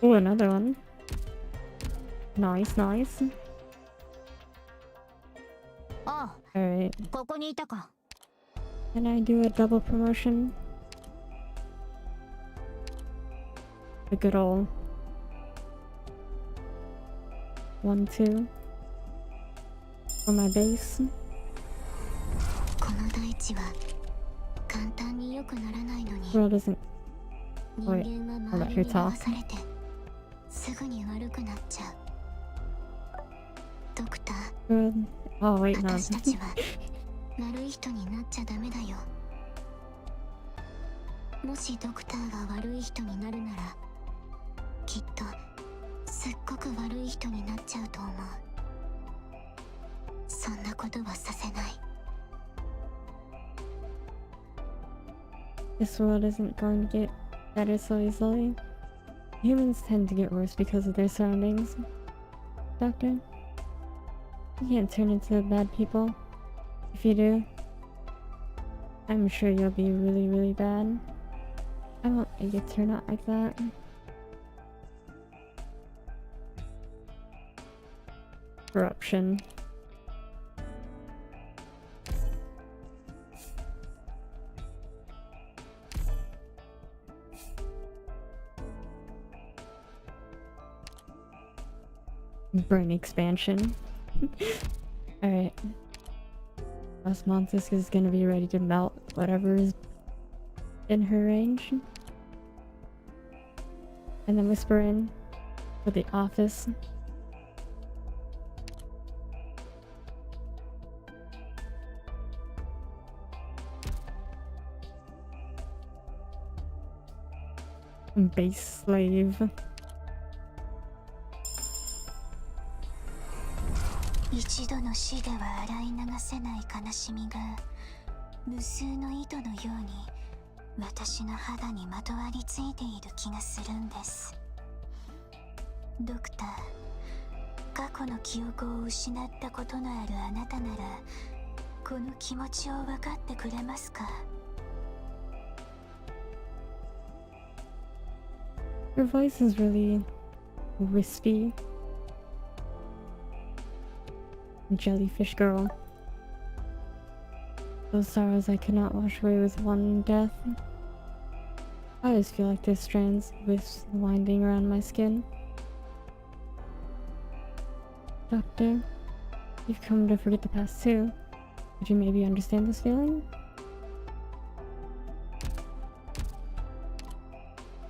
Oh, another one. Nice, nice.
あ
Alright.
あ、ここにいたか。
Can I do a double promotion? A good old 1, 2 for my base.
この大地は簡単に良くならないのに、
World isn't.
人間は周りに流されてすぐに悪くなっちゃう。ドクター、
Good. Oh wait, no.
私たちは悪い人になっちゃダメだよ。もしドクターが悪い人になるなら、きっとすっごく悪い人になっちゃうと思う。そんなことはさせない。
This world isn't going to get better so easily. Humans tend to get worse because of their surroundings. Doctor, you can't turn into bad people. If you do, I'm sure you'll be really, really bad. I won't let you turn out like that. Corruption. Burn expansion. Alright. Osmanthus is gonna be ready to melt whatever is in her range. And then whisper in for the office. Base slave.
一度の死では洗い流せない悲しみが無数の糸のように私の肌にまとわりついている気がするんです。ドクター、過去の記憶を失ったことのあるあなたならこの気持ちを分かってくれますか？
Her voice is really wispy. Jellyfish girl. Those sorrows I could not wash away with one death. I always feel like there's strands wisps winding around my skin. Doctor, you've come to forget the past too. Could you maybe understand this feeling?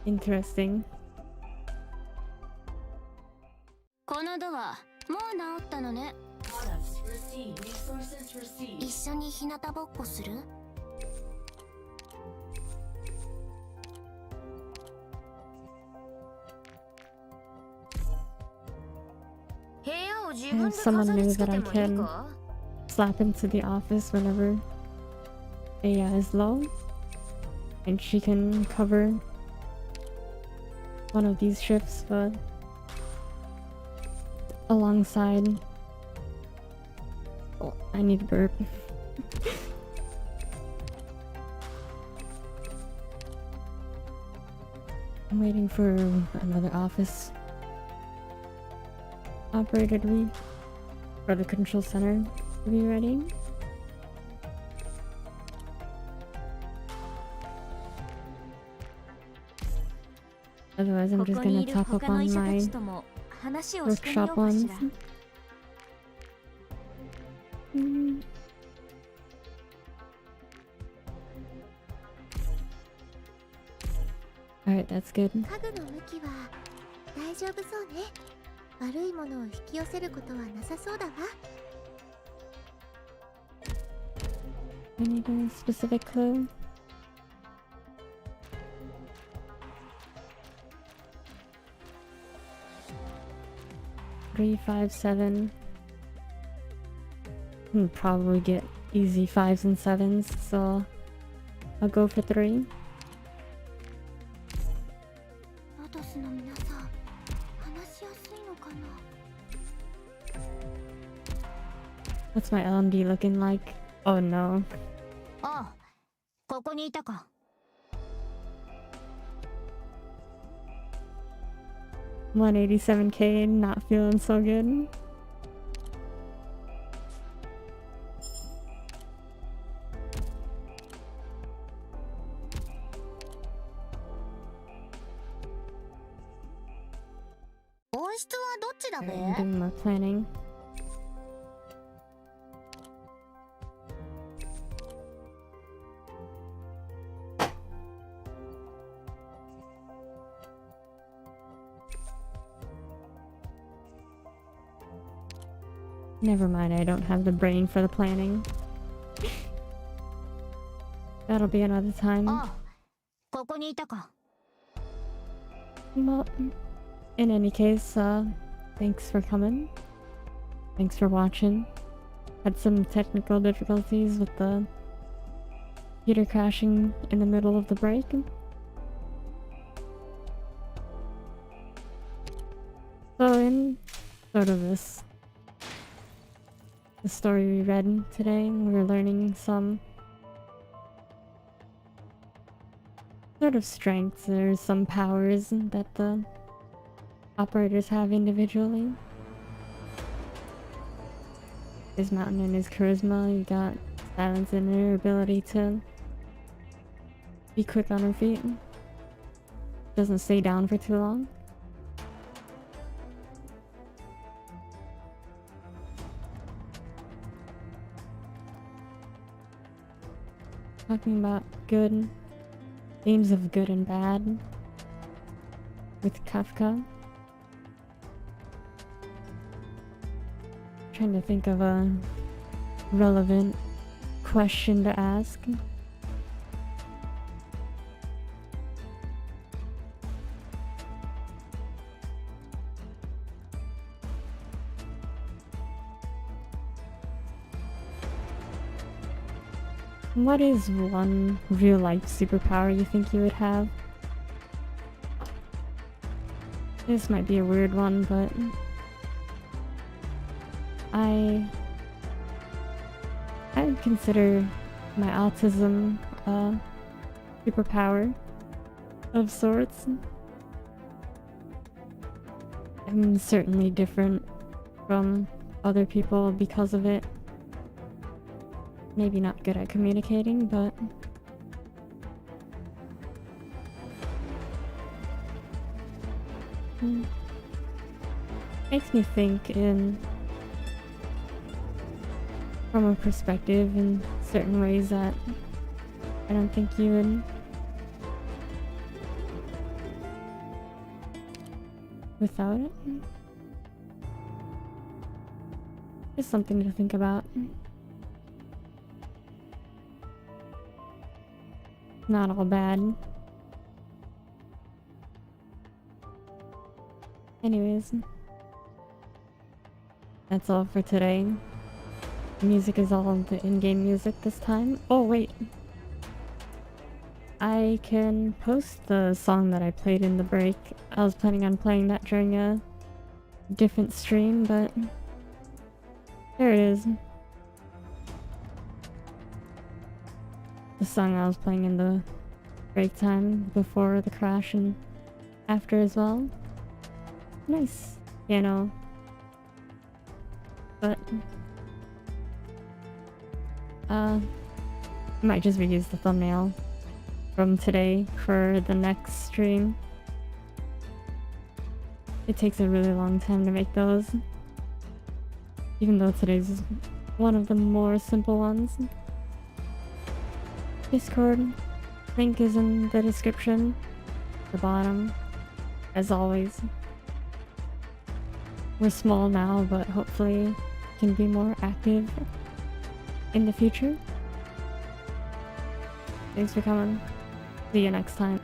Interesting.
このドア、もう治ったのね。
一緒に日向ぼっこする？
部屋を自
I
分
have
で
someone
飾り
new
付
that
け
I
てもいい
can
か？
slap into the office whenever AI is low. And she can cover one of these shifts, but alongside... Oh, I need to burp. I'm waiting for another office operator to be, or the control center to be ready. Otherwise, I'm
こ
just
こに
gonna
いる
top up
他の
on
医者た
my
ちとも話をしてみよう
workshop
かし
ones.
ら。
Mm. Alright, that's good.
家具の向きは大丈夫そうね。悪いものを引き寄せることはなさそうだわ。
I need a specific clue. Three, 5, 7. Can probably get easy 5s and 7s, so I'll go for 3.
ロトスの皆さん、話しやすいのかな。
What's my L&D looking like? Oh no.
ああ、ここにいたか。
187k, not feeling so good. I'm doing more planning. Never mind, I don't have the brain for the planning. That'll be another time.
ここにいたか。
Well, in any case, thanks for coming. Thanks for watching. Had some technical difficulties with the computer crashing in the middle of the break. So in sort of the story we read today, we're learning some sort of strengths. There's some powers that the operators have individually. His mountain and his charisma, you got silence and her ability to be quick on her feet. Doesn't stay down for too long. Talking about good, themes of good and bad with Kafka. Trying to think of a relevant question to ask. What is one real-life superpower you think you would have? This might be a weird one, but I would consider my autism a superpower of sorts. I'm certainly different from other people because of it. Maybe not good at communicating, but makes me think from a perspective in certain ways that I don't think you would. Without it. Just something to think about. Not all bad. Anyways, that's all for today. The music is all the in-game music this time. Oh wait, I can post the song that I played in the break. I was planning on playing that during a different stream, but there it is. the song I was playing in the break time before the crash and after as well. Nice piano. But I might just reuse the thumbnail from today for the next stream. It takes a really long time to make those, even though today's is one of the more simple ones. Discord link is in the description, the bottom, as always. We're small now, but hopefully can be more active in the future. Thanks for coming. See you next time.